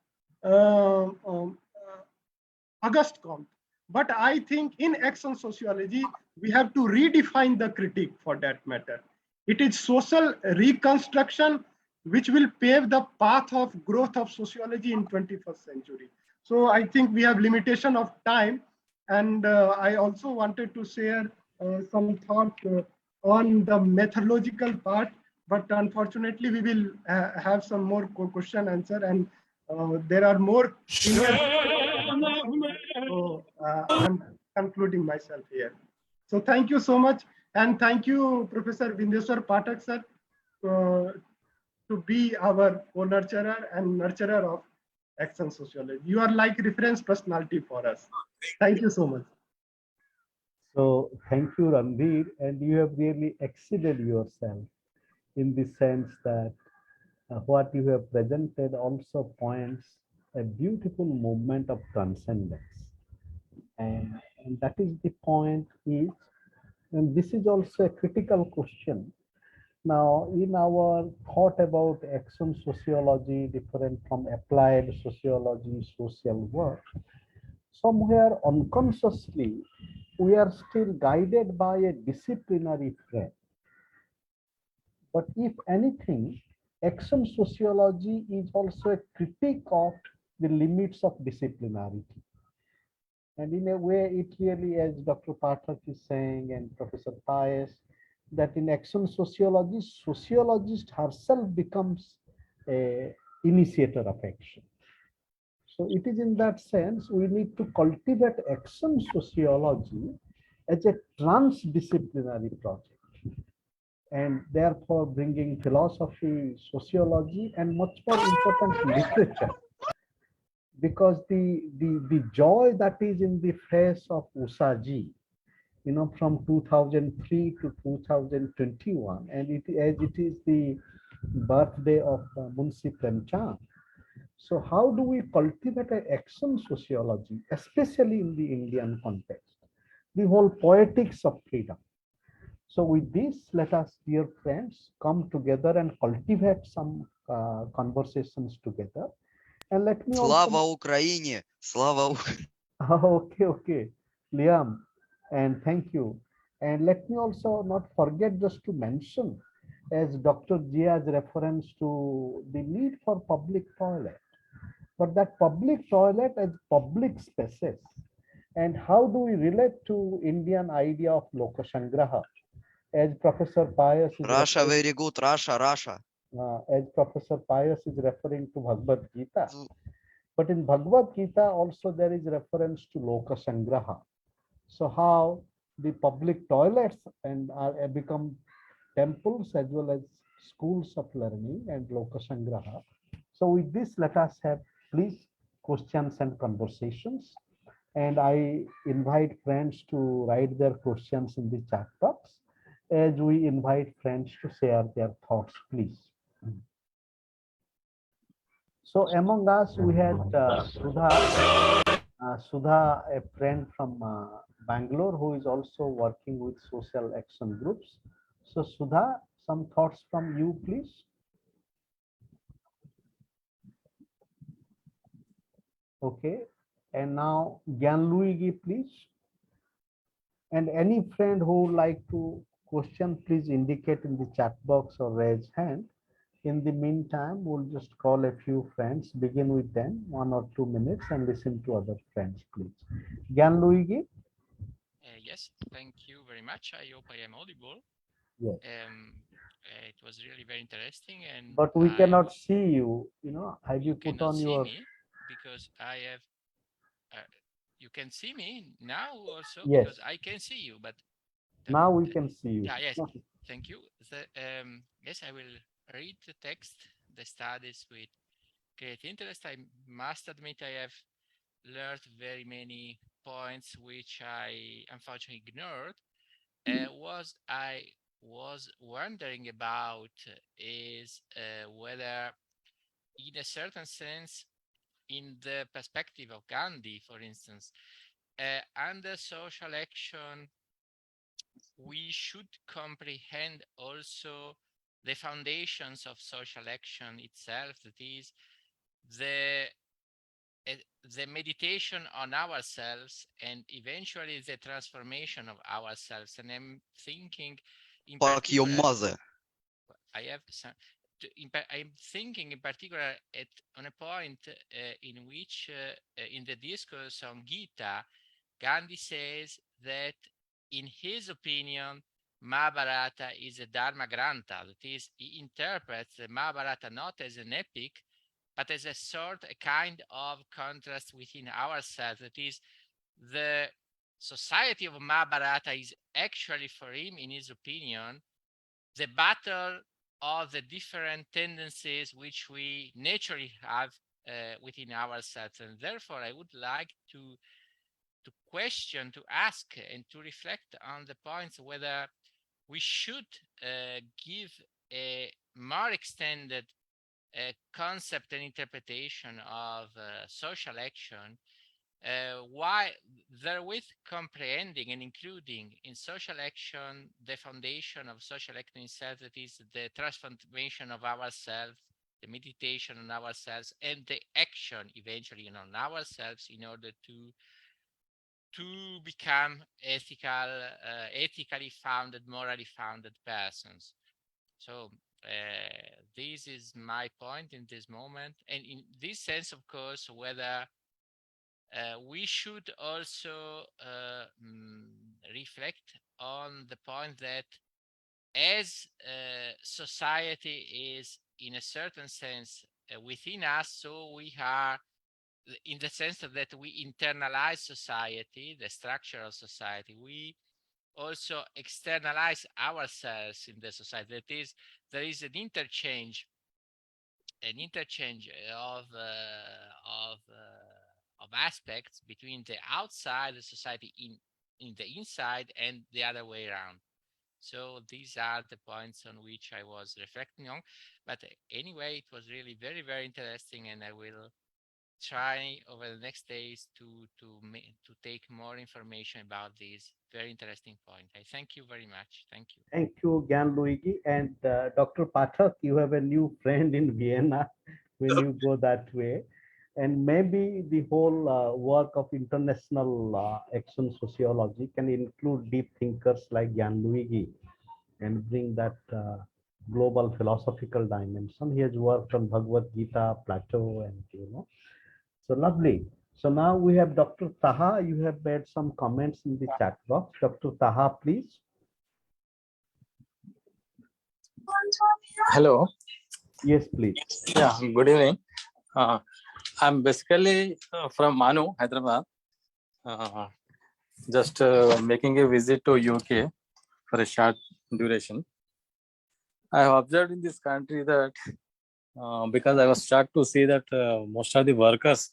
Auguste Comte. But I think in action sociology, we have to redefine the critique for that matter. It is social reconstruction which will pave the path of growth of sociology in 21st century. So I think we have limitation of time, and I also wanted to share some thought on the methodological part, but unfortunately we will have some more question answer, and there are more senior. So I'm concluding myself here. So thank you so much, and thank you, Professor Bindeshwar Pathak sir, to be our co-nurturer and nurturer of action sociology. You are like reference personality for us. Thank you so much. So thank you, Randhir, and you have really exceeded yourself in the sense that what you have presented also points a beautiful movement of transcendence. And that is the point is, and this is also a critical question. Now, in our thought about action sociology, different from applied sociology, social work, somewhere unconsciously, we are still guided by a disciplinary frame. But if anything, action sociology is also a critique of the limits of disciplinarity. And in a way, it really, as Dr. Pathak is saying and Professor Pais, that in action sociology, sociologist herself becomes a initiator of action. So it is in that sense, we need to cultivate action sociology as a transdisciplinary project. And therefore bringing philosophy, sociology, and much more important, literature. Because the joy that is in the face of Ushaji, you know, from 2003 to 2021, and as it is the birthday of Munshi Premchand. So how do we cultivate an action sociology, especially in the Indian context? The whole poetics of freedom. So with this, let us, dear friends, come together and cultivate some conversations together. And let me Слава also... Україні! Слава Україні! Okay, Liam, and thank you. And let me also not forget just to mention, as Dr. Jia's reference to the need for public toilet, but that public toilet as public spaces, and how do we relate to Indian idea of Lokasangraha, as Professor Pais is Russia, very good. Russia. As Professor Pais is referring to Bhagavad Gita. But in Bhagavad Gita also there is reference to Lokasangraha. So how the public toilets and are become temples as well as schools of learning and Lokasangraha. So with this, let us have please questions and conversations. And I invite friends to write their questions in the chat box as we invite friends to share their thoughts, please. So among us, we had Sudha, a friend from Bangalore, who is also working with social action groups. So Sudha, some thoughts from you, please. Okay, and now Gyan Luigi, please. And any friend who would like to question, please indicate in the chat box or raise hand. In the meantime, we'll just call a few friends, begin with them 1 or 2 minutes and listen to other friends, please. Gyan Luigi? Yes, thank you very much. I hope I am audible. Yes. It was really very interesting. But we cannot see you, you know, have you put on your... me because I have, you can see me now also? Yes. Because I can see you, but... Now we can see you. Yeah, yes, thank you. Yes, I will read the text, the studies with great interest. I must admit I have learned very many points which I unfortunately ignored. What I was wondering about is whether, in a certain sense, in the perspective of Gandhi, for instance, under social action, we should comprehend also the foundations of social action itself, that is the meditation on ourselves and eventually the transformation of ourselves. And I'm thinking in Fuck your particular, mother. I have some, I'm thinking in particular on a point in which in the discourse on Gita, Gandhi says that in his opinion, Mahabharata is a Dharma Grantha. That is, he interprets the Mahabharata not as an epic, but as a kind of contrast within ourselves. That is, the society of Mahabharata is actually for him, in his opinion, the battle of the different tendencies which we naturally have within ourselves. And therefore, I would like to question, to ask, and to reflect on the points whether we should give a more extended concept and interpretation of social action, why therewith comprehending and including in social action the foundation of social action itself, that is the transformation of ourselves, the meditation on ourselves, and the action eventually on ourselves in order to become ethically founded, morally founded persons. So this is my point in this moment. And in this sense, of course, whether we should also reflect on the point that as society is in a certain sense within us, so we are in the sense that we internalize society, the structure of society, we also externalize ourselves in the society. That is, there is an interchange of aspects between the outside the society in the inside and the other way around. So these are the points on which I was reflecting on. But anyway, it was really very, very interesting, and I will try over the next days to take more information about this very interesting point. I thank you very much. Thank you. Thank you, Luigi. And Dr. Pathak, you have a new friend in Vienna when you go that way. And maybe the whole work of international action sociology can include deep thinkers like Luigi and bring that global philosophical dimension. He has worked on Bhagavad Gita, Plato, and so lovely. So now we have Dr. Taha. You have made some comments in the chat box. Dr. Taha, please. Hello. Yes, please. Yeah, good evening. I'm basically from Manu, Hyderabad. Just making a visit to UK for a short duration. I have observed in this country that because I was shocked to see that most of the workers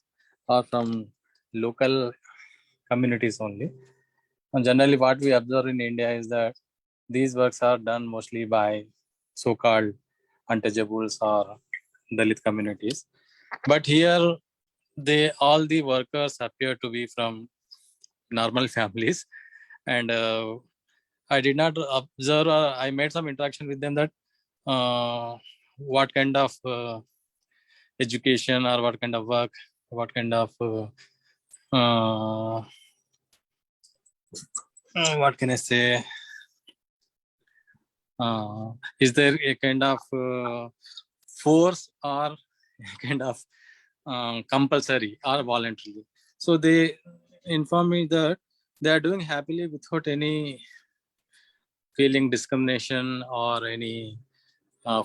are from local communities only. And generally what we observe in India is that these works are done mostly by so-called untouchables or Dalit communities. But here, all the workers appear to be from normal families. And I did not observe, I made some interaction with them that what kind of education or what kind of work, what kind of what can I say? Is there a kind of force or a kind of compulsory or voluntarily? So they inform me that they are doing happily without any feeling discrimination or any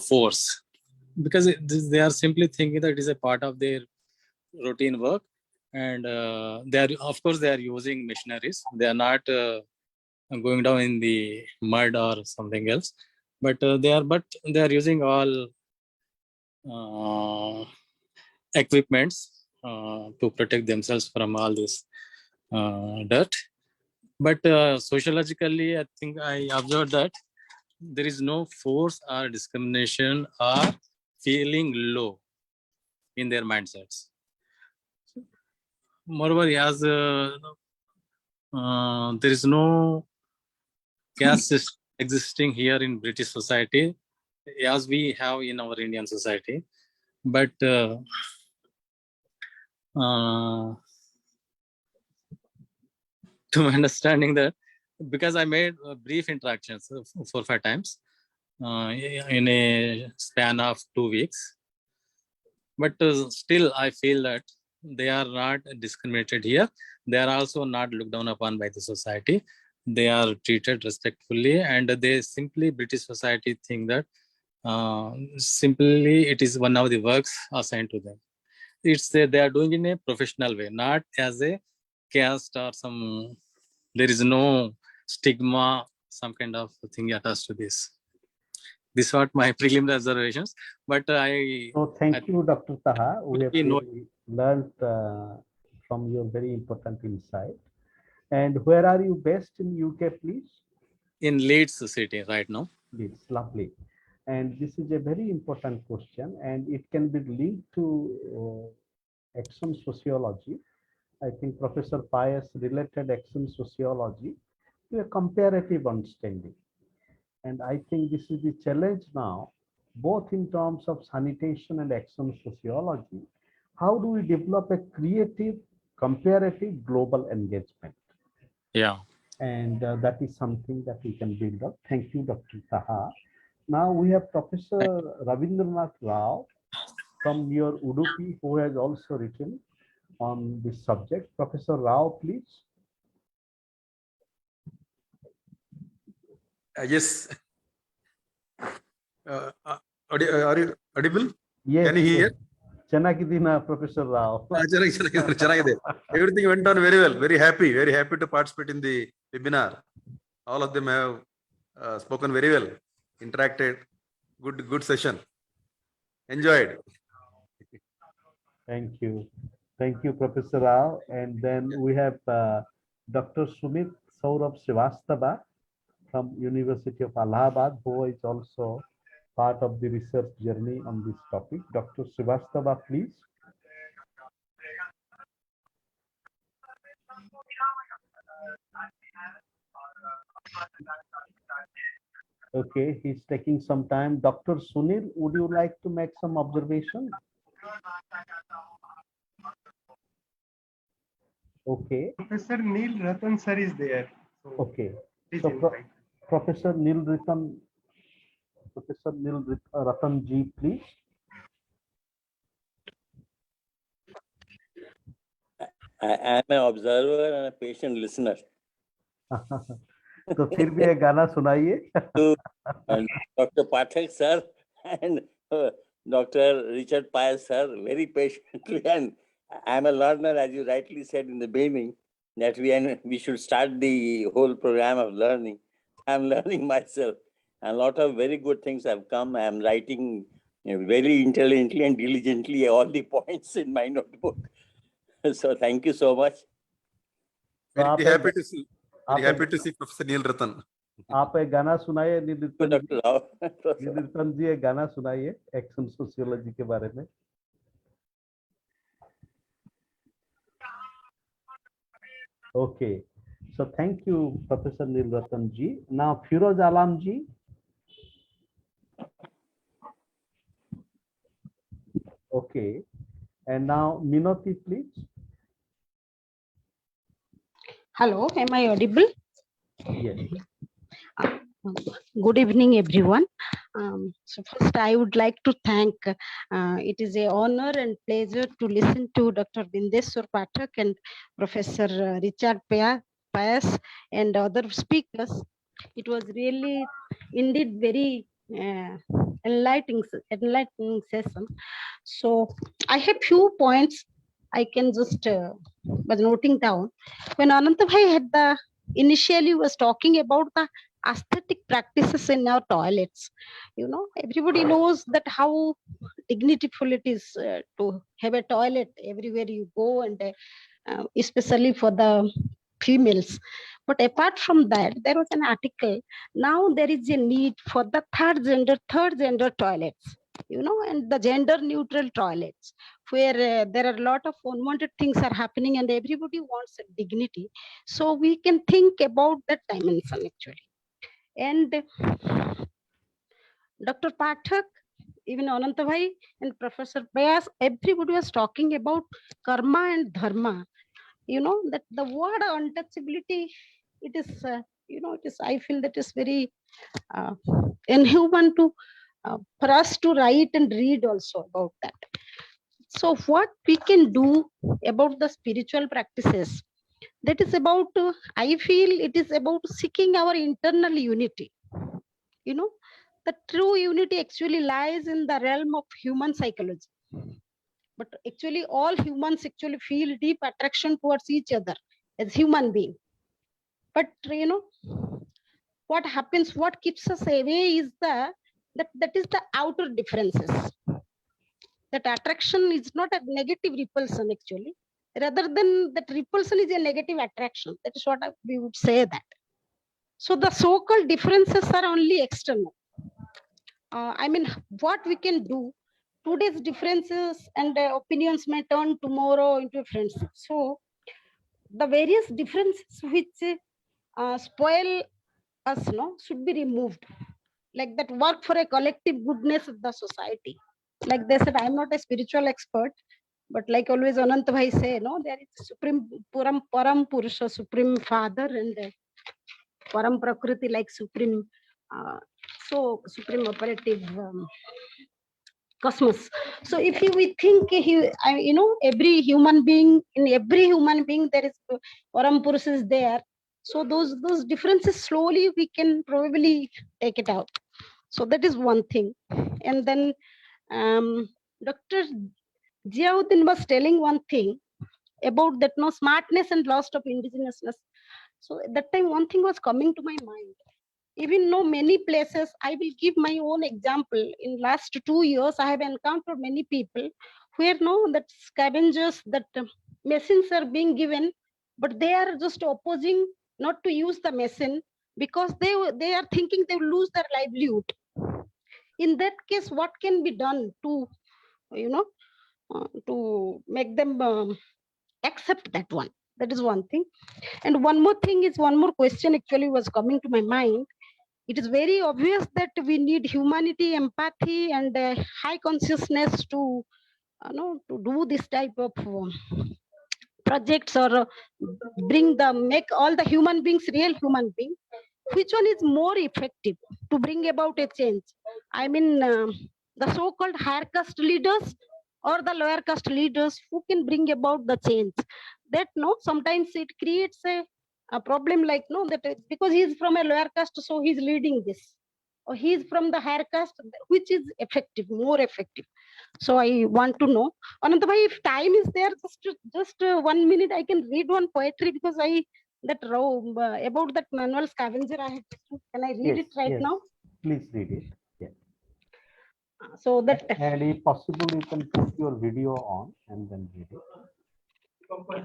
force, because they are simply thinking that it is a part of their routine work. And they are, of course, they are using machineries. They are not going down in the mud or something else, but they are using all equipments to protect themselves from all this dirt. But sociologically, I think I observed that there is no force or discrimination or feeling low in their mindsets. Moreover, there is no caste system existing here in British society as we have in our Indian society. But to understanding that, because I made brief interactions 4 or 5 times, in a span of 2 weeks. But still, I feel that they are not discriminated here. They are also not looked down upon by the society. They are treated respectfully, and they simply, British society think that simply it is one of the works assigned to them. It's they are doing in a professional way, not as a caste or some. There is no stigma, some kind of thing attached to this. These are my preliminary observations, but So thank you, Dr. Taha. We have we know- really learned from your very important insight. And where are you based in UK, please? in Leeds city right now. It's lovely. And this is a very important question, and it can be linked to action sociology. I think Professor Pais related action sociology to a comparative understanding. And I think this is the challenge now, both in terms of sanitation and action sociology. How do we develop a creative, comparative global engagement? Yeah. And that is something that we can build up. Thank you, Dr. Taha. Now we have Professor Ravindranath Rao from your Udupi, who has also written on this subject. Professor Rao, please. Yes. Are you audible? Yes. Can you hear? Chanakidina, Professor Rao. Everything went on very well. Very happy to participate in the webinar. All of them have spoken very well, interacted. Good session. Enjoyed. Thank you, Professor Rao. And then we have Dr. Sumit Saurabh Srivastava from University of Allahabad, who is also part of the research journey on this topic. Dr. Srivastava, please. Okay, he's taking some time. Dr. Sunil, would you like to make some observation? Okay. Professor Neil Ratan sir is there. So okay. please So invite. Professor Neil Ratan ji, please. I am an observer and a patient listener. तो फिर भी एक गाना सुनाइए. To Dr. Pathak sir and Dr. Richard Pais sir, very patiently, and I am a learner, as you rightly said in the beginning, that we should start the whole program of learning. I am learning myself, and a lot of very good things have come. I am writing very intelligently and diligently all the points in my notebook. So thank you so much. Very happy to see. Very happy to see Professor Neil Ratan. आप एक गाना सुनाइए doctor Rao. निरतन जी एक गाना सुनाइए action sociology के बारे में. Okay, so thank you, Professor Neil Ratan ji. Now Firoz Alam ji. Okay, and now Minati, please. Hello, am I audible? Yes. Good evening, everyone. So first, I would like to thank. It is an honor and pleasure to listen to Dr. Bindeshwar Pathak and Professor Richard Pais and other speakers. It was really, indeed, very enlightening session. So I have few points I can just was noting down. When Ananta Bhai had initially was talking about the aesthetic practices in our toilets. Everybody knows that how dignityful it is to have a toilet everywhere you go, and especially for the females. But apart from that, there was an article. Now there is a need for the third gender toilets, and the gender neutral toilets, where there are a lot of unwanted things are happening and everybody wants dignity. So we can think about that dimension actually. And Dr. Pathak, even Ananta Bhai and Professor Pais, everybody was talking about karma and dharma. That the word untouchability, it is, it is, I feel that is very inhuman to for us to write and read also about that. So what we can do about the spiritual practices, that is about, I feel it is about seeking our internal unity. You know, the true unity actually lies in the realm of human psychology. But actually all humans actually feel deep attraction towards each other as human being. But you know, what happens, what keeps us away is that is the outer differences. That attraction is not a negative repulsion actually. Rather than that repulsion is a negative attraction. That is what we would say that. So the so-called differences are only external. I mean, what we can do, today's differences and opinions may turn tomorrow into a friendship. So the various differences which spoil us, no, should be removed. Like that, work for a collective goodness of the society. Like they said, I'm not a spiritual expert, but like always Ananta bhai say, no, there is supreme param purusha, supreme father, and param prakriti, like supreme, supreme operative cosmos. So if we think you know, every human being, in every human being there is param purusha is there. So those differences slowly we can probably take it out. So that is one thing. And then Dr. Ziyauddin was telling one thing about that, no, smartness and loss of indigenousness. So at that time one thing was coming to my mind. Even though many places, I will give my own example. In last 2 years, I have encountered many people where no, that scavengers, that machines are being given, but they are just opposing not to use the machine because they are thinking they will lose their livelihood. In that case, what can be done to, you know, to make them accept that one? That is one thing. And one more thing is, one more question actually was coming to my mind. It is very obvious that we need humanity, empathy, and high consciousness to, know, to do this type of projects, or make all the human beings real human beings. Which one is more effective to bring about a change? I mean, the so-called higher caste leaders or the lower caste leaders who can bring about the change? That, no, sometimes it creates a problem, like, no, that because he is from a lower caste, so he is leading this, or he is from the higher caste, which is effective, more effective. So I want to know, Ananta bhai, if time is there, just 1 minute, I can read one poetry, because I that row about that manual scavenger I had. Can I read Yes, it right yes. now? Please read it. Yeah. So that, and if possible, you can put your video on and then read it.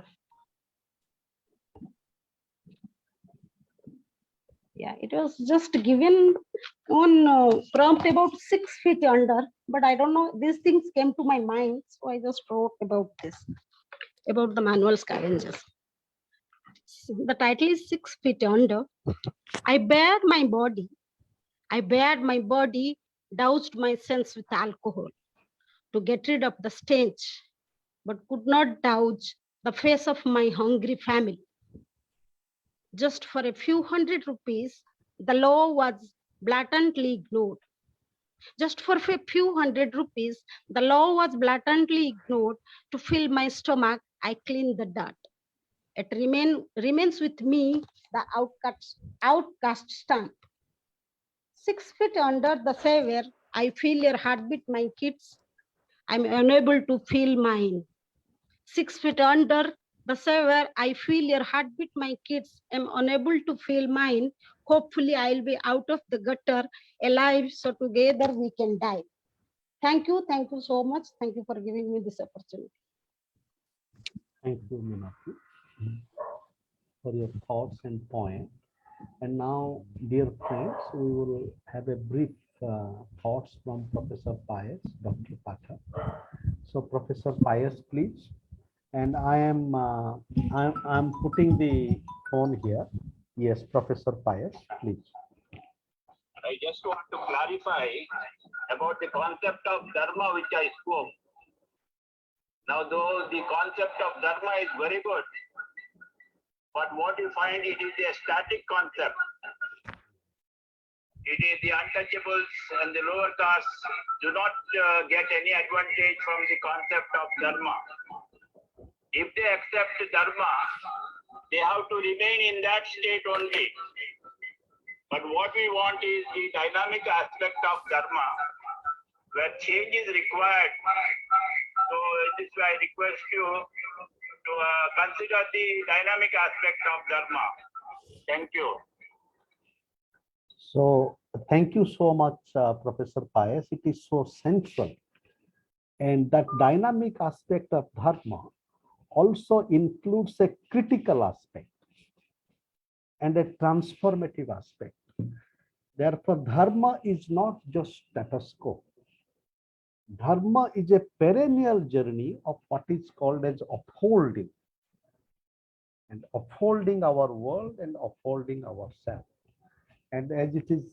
yeah, it was just given on prompt about 6 feet under, but I don't know, these things came to my mind, so I just wrote about this, about the manual scavengers. The title is 6 feet under. I bared my body, doused my sense with alcohol to get rid of the stench, but could not douse the face of my hungry family. Just for a few hundred rupees, the law was blatantly ignored. Just for a few hundred rupees, the law was blatantly ignored. To fill my stomach, I cleaned the dirt. It remains with me, the outcast stamp. 6 feet under the savior, I feel your heartbeat, my kids. I'm unable to feel mine. 6 feet under the savior, I feel your heartbeat, my kids. I'm unable to feel mine. Hopefully, I'll be out of the gutter, alive, so together we can die. Thank you so much. Thank you for giving me this opportunity. Thank you, Minati, for your thoughts and poem. And now, dear friends, we will have a brief thoughts from Professor Pais, Dr. Pathak. So, Professor Pais, please. And I'm putting the phone here. Yes, Professor Pais, please. I just want to clarify about the concept of dharma which I spoke. Now, though the concept of dharma is very good, but what you find, it is a static concept. It is the untouchables and the lower castes do not get any advantage from the concept of dharma. If they accept dharma, they have to remain in that state only. But what we want is the dynamic aspect of dharma, where change is required. So this is why I request you to consider the dynamic aspect of dharma. Thank you. So thank you so much, Professor Pais. It is so central. And that dynamic aspect of dharma also includes a critical aspect and a transformative aspect. Therefore, dharma is not just status quo. Dharma is a perennial journey of what is called as upholding. And upholding our world and upholding ourselves. And as it is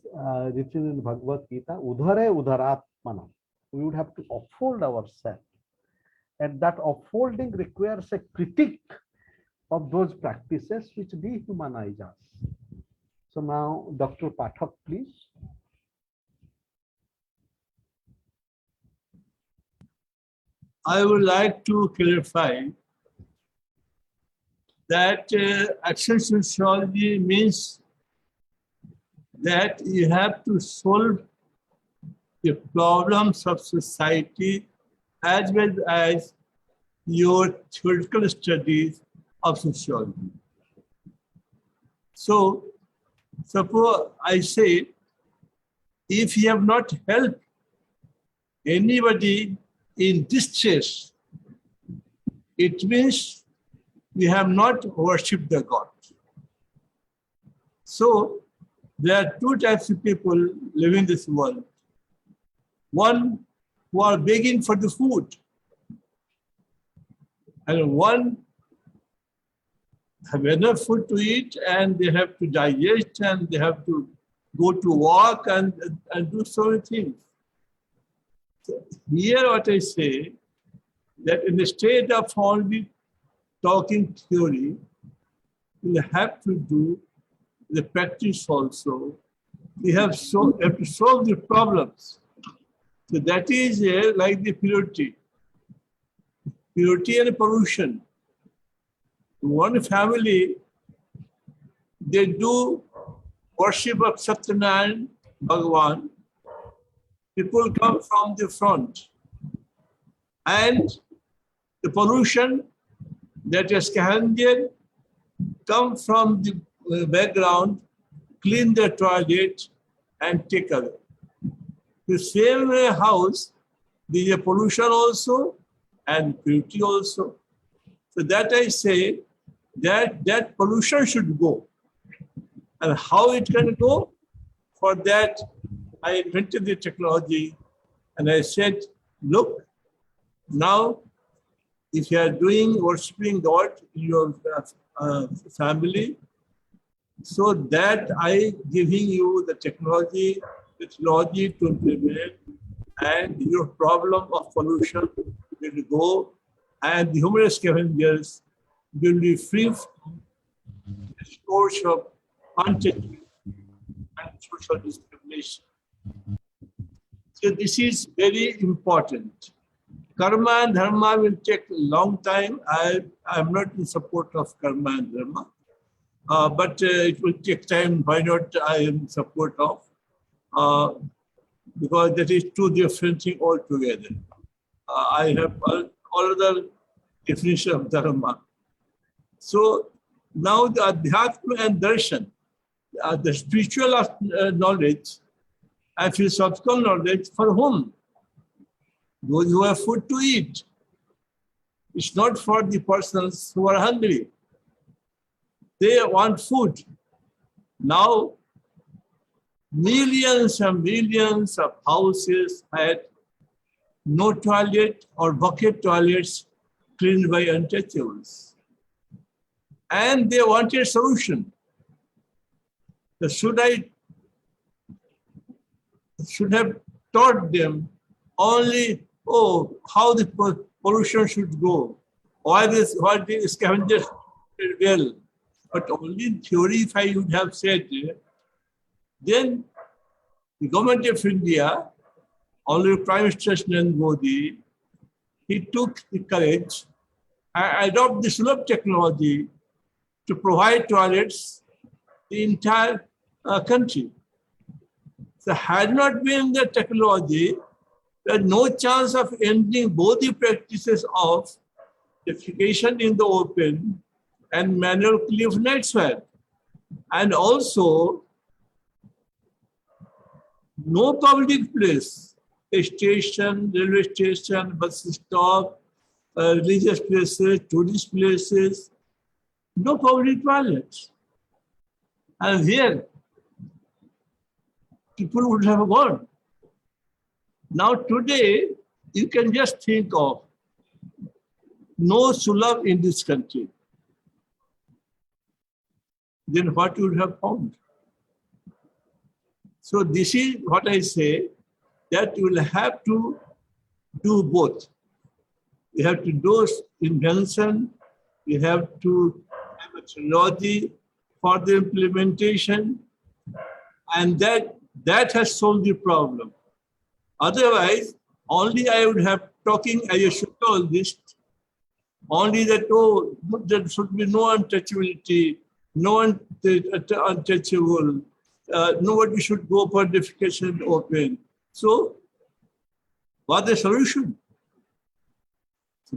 written in Bhagavad Gita, udhare udharatmana, we would have to uphold ourselves. And that upholding requires a critique of those practices which dehumanize us. So now, Dr. Pathak, please. I would like to clarify that action sociology means that you have to solve the problems of society as well as your theoretical studies of sociology. So, suppose I say, if you have not helped anybody in distress, it means we have not worshipped the God. So, there are two types of people living in this world. One who are begging for the food, and one have enough food to eat and they have to digest and they have to go to work and do so many things. So here what I say, that in the state of only talking theory, you have to do the practice also. We have to solve the problems. So that is like the purity. Purity and pollution. One family, they do worship of Satyanarayan Bhagavan. People come from the front. And the pollution that is scavenged come from the background, clean the toilet and take away. The same house, there is a pollution also and purity also. So that I say that pollution should go. And how it can go? For that, I invented the technology and I said, look, now if you are doing worshipping God in your family, so that I giving you the technology to implement, and your problem of pollution will go, and the human scavengers will be free from the scourge of untouchability and social discrimination. So this is very important. Karma and dharma will take a long time. I am not in support of karma and dharma, but it will take time. Why not? I am in support of, because that is two different things altogether. I have all other definition of dharma. So now the adhyatma and darshan, the spiritual knowledge and philosophical knowledge, for whom? Those who have food to eat. It's not for the persons who are hungry. They want food. Now, millions and millions of houses had no toilet or bucket toilets cleaned by untouchables. And they wanted a solution. So should have taught them only, how the pollution should go, why the scavengers did well. But only in theory, if I would have said, then The government of India, under Prime Minister Narendra Modi, he took the courage and adopted the Sulabh technology to provide toilets the entire country. So had not been the technology, there is no chance of ending both the practices of defecation in the open and manual clean of night sweat. And also, no public place, a station, railway station, bus stop, religious places, tourist places, no public toilets. And here, people would have gone. Now today, you can just think of no Sulabh in this country. Then what you would have found? So this is what I say, that you will have to do both. You have to do invention, you have to have a technology for the implementation, and that has solved the problem. Otherwise, only I would have talking as a sociologist, only that, oh, there should be no untouchability, no untouchable, nobody should go for defecation open. So, what's the solution?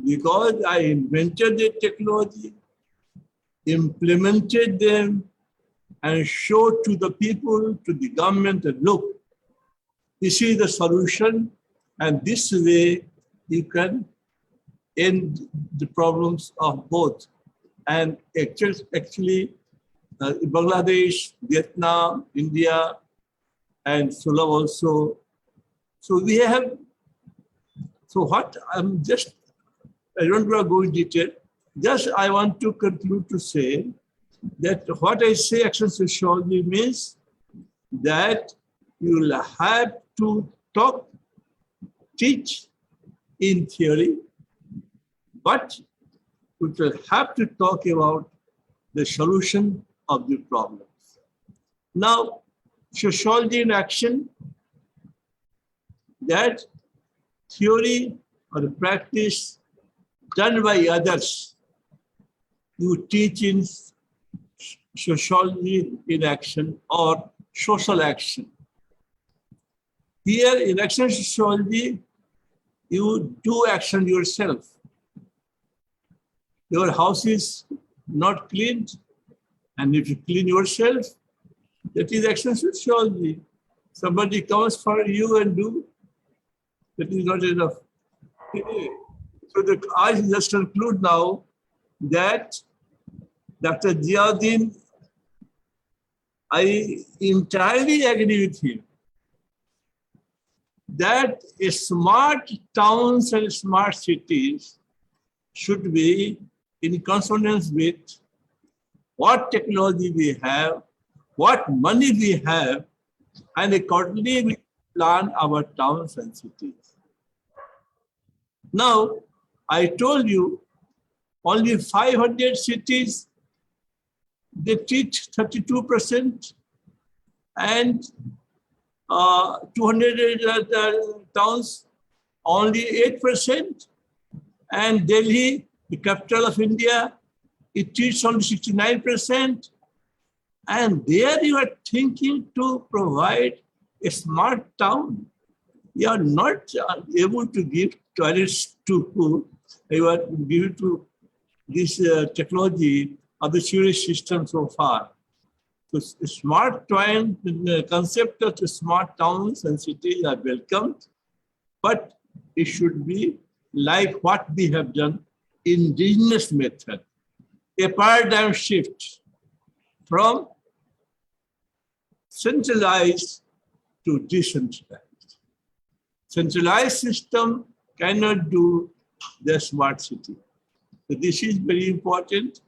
Because I invented the technology, implemented them, and showed to the people, to the government that, look, this is the solution, and this way you can end the problems of both. And actually Bangladesh, Vietnam, India, and Sulabh also. So we have, so what I'm just, I don't want to go in detail, just I want to conclude to say that what I say action sociology means that you will have to talk, teach in theory, but we will have to talk about the solution of the problems. Now, sociology in action, that theory or practice done by others, you teach in sociology in action or social action. Here in action sociology, you do action yourself. Your house is not cleaned, and if you clean yourself, that is action sociology. Somebody comes for you and do, that is not enough. So I just conclude now that Dr. Ziyauddin, I entirely agree with him that smart towns and smart cities should be in consonance with what technology we have, what money we have, and accordingly we plan our towns and cities. Now, I told you only 500 cities, they teach 32%, and 200 towns, only 8%, and Delhi, the capital of India, it teaches only 69%, and there you are thinking to provide a smart town. You are not able to give toilets to, you are giving to this technology of the sewage system so far. So smart town, the concept of the smart towns and cities are welcomed, but it should be like what we have done, indigenous method, a paradigm shift from centralized to decentralized. Centralized system cannot do the smart city. So this is very important.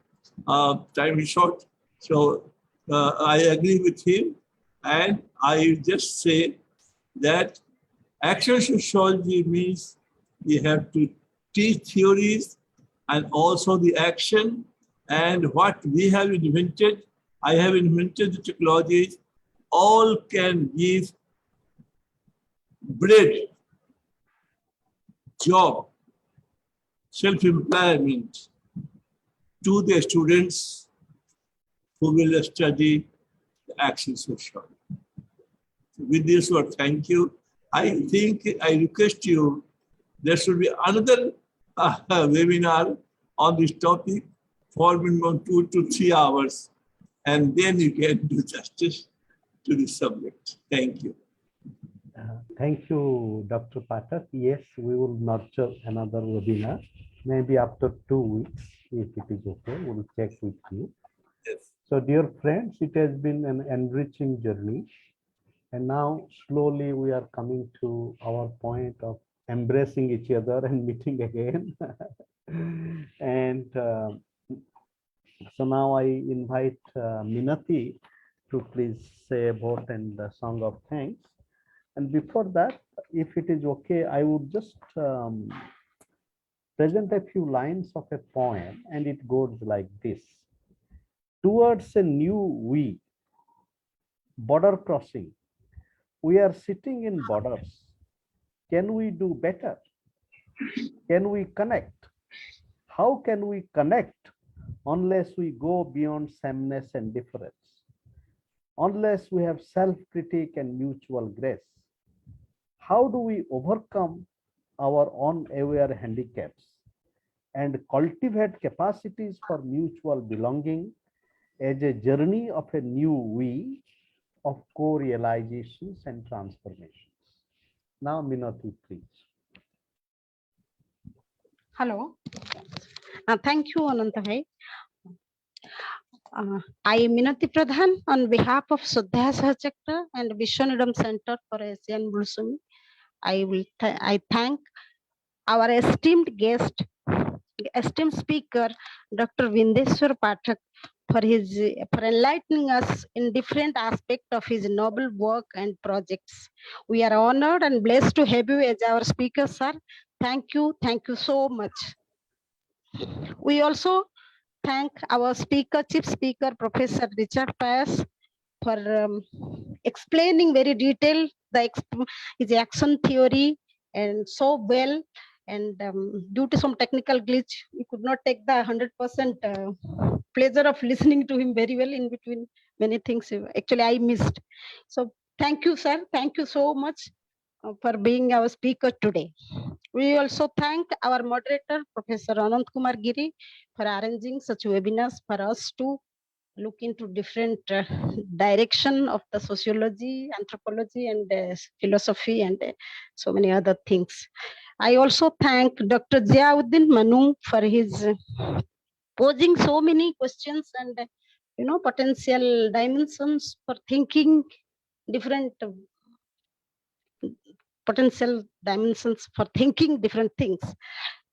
Time is short, so I agree with him, and I just say that action sociology means we have to teach theories and also the action, and what we have invented, I have invented the technologies, all can give bread, job, self-employment to the students who will study the action sociology. With this word, thank you. I think I request you, there should be another webinar on this topic for minimum 2 to 3 hours, and then you can do justice to this subject. Thank you. Thank you, Dr. Pathak. Yes, we will nurture another webinar, maybe after 2 weeks, if it is okay. We'll check with you. Yes. So, dear friends, it has been an enriching journey. And now, slowly, we are coming to our point of embracing each other and meeting again. And so now I invite Minati to please say a word and the song of thanks. And before that, if it is okay, I would just present a few lines of a poem, and it goes like this. Towards a new we, border crossing, we are sitting in borders. Can we do better? Can we connect? How can we connect unless we go beyond sameness and difference? Unless we have self-critique and mutual grace? How do we overcome our unaware handicaps and cultivate capacities for mutual belonging as a journey of a new we of co-realizations and transformations? Now, Minati, please. Hello. Thank you, Ananta bhai. I am Minati Pradhan on behalf of Swadhyaya Sahachakra and Vishwaneedam Center for Asian Blossoming. I thank our esteemed guest, esteemed speaker, Dr. Bindeshwar Pathak, for enlightening us in different aspects of his noble work and projects. We are honored and blessed to have you as our speaker, sir. Thank you so much. We also thank our chief speaker, Professor Richard Pais, for explaining very detailed his action theory and so well. And due to some technical glitch, we could not take the 100% pleasure of listening to him very well. In between many things, actually I missed. So thank you, sir. Thank you so much for being our speaker today. We also thank our moderator, Professor Kumar Giri, for arranging such webinars for us to look into different direction of the sociology, anthropology, and philosophy, and so many other things. I also thank Dr. Ziyauddin Manu for his posing so many questions and potential dimensions for thinking different potential dimensions for thinking different things.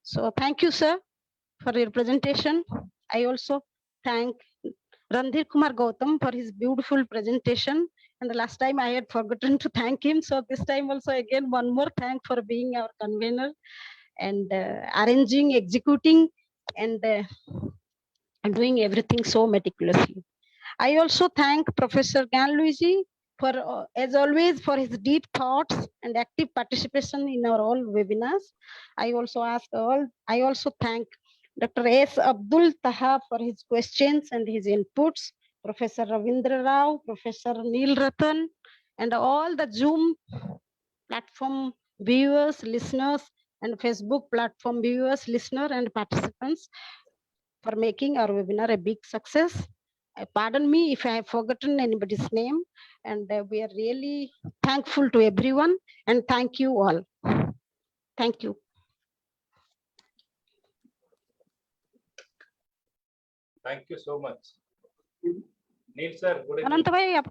So thank you, sir, for your presentation. I also thank Randhir Kumar Gautam for his beautiful presentation. And the last time I had forgotten to thank him. So this time also again, one more thank for being our convener and arranging, executing, and doing everything so meticulously. I also thank Professor Ganluigi for, as always, for his deep thoughts and active participation in our all webinars. I also thank Dr. S. Abdul Taha for his questions and his inputs, Professor Ravindra Rao, Professor Neil Ratan, and all the Zoom platform viewers, listeners, and Facebook platform viewers, listeners, and participants for making our webinar a big success. Pardon me if I have forgotten anybody's name, and we are really thankful to everyone, and thank you all. Thank you. Thank you so much. Neil sir, good evening. Ananta bhai,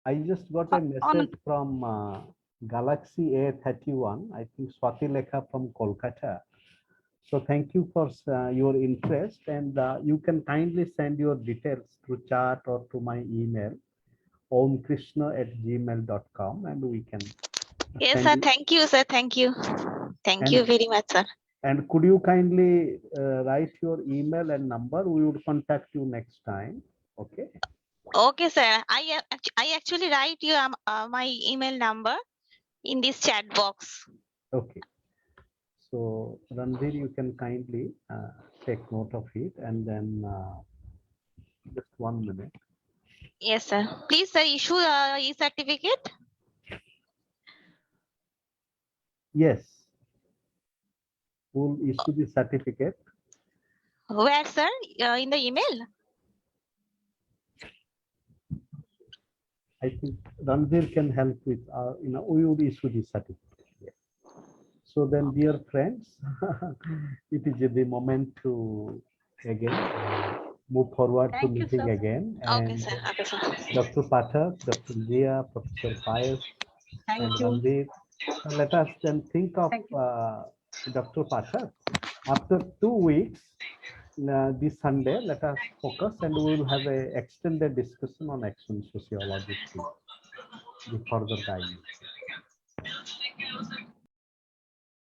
I just got a message from Galaxy A31, I think Swati Lekha from Kolkata. So thank you for your interest, and you can kindly send your details through chat or to my email, omkrishna@gmail.com, and we can. Yes, sir. Thank you, sir. Thank you. Thank you very much, sir. And could you kindly write your email and number? We would contact you next time. Okay. Okay, sir. I actually write you my email number in this chat box. Okay. So Randhir, you can kindly take note of it, and then just 1 minute. Yes, sir. Please, sir, issue e-certificate. Yes. We'll issue the certificate. Where, sir? In the email? I think Randhir can help with, we would issue the certificate. Yeah. So then, dear friends, it is the moment to again move forward to Thank you, meeting sir. again. Okay, And sir. Okay, sir. Dr. Pathak, Dr. Zia, Professor Pais, Thank and you. Randhir. Let us then think of Thank you. Dr. Pathak. After 2 weeks, this Sunday, let us focus and we will have a extended discussion on action sociology, the further dive.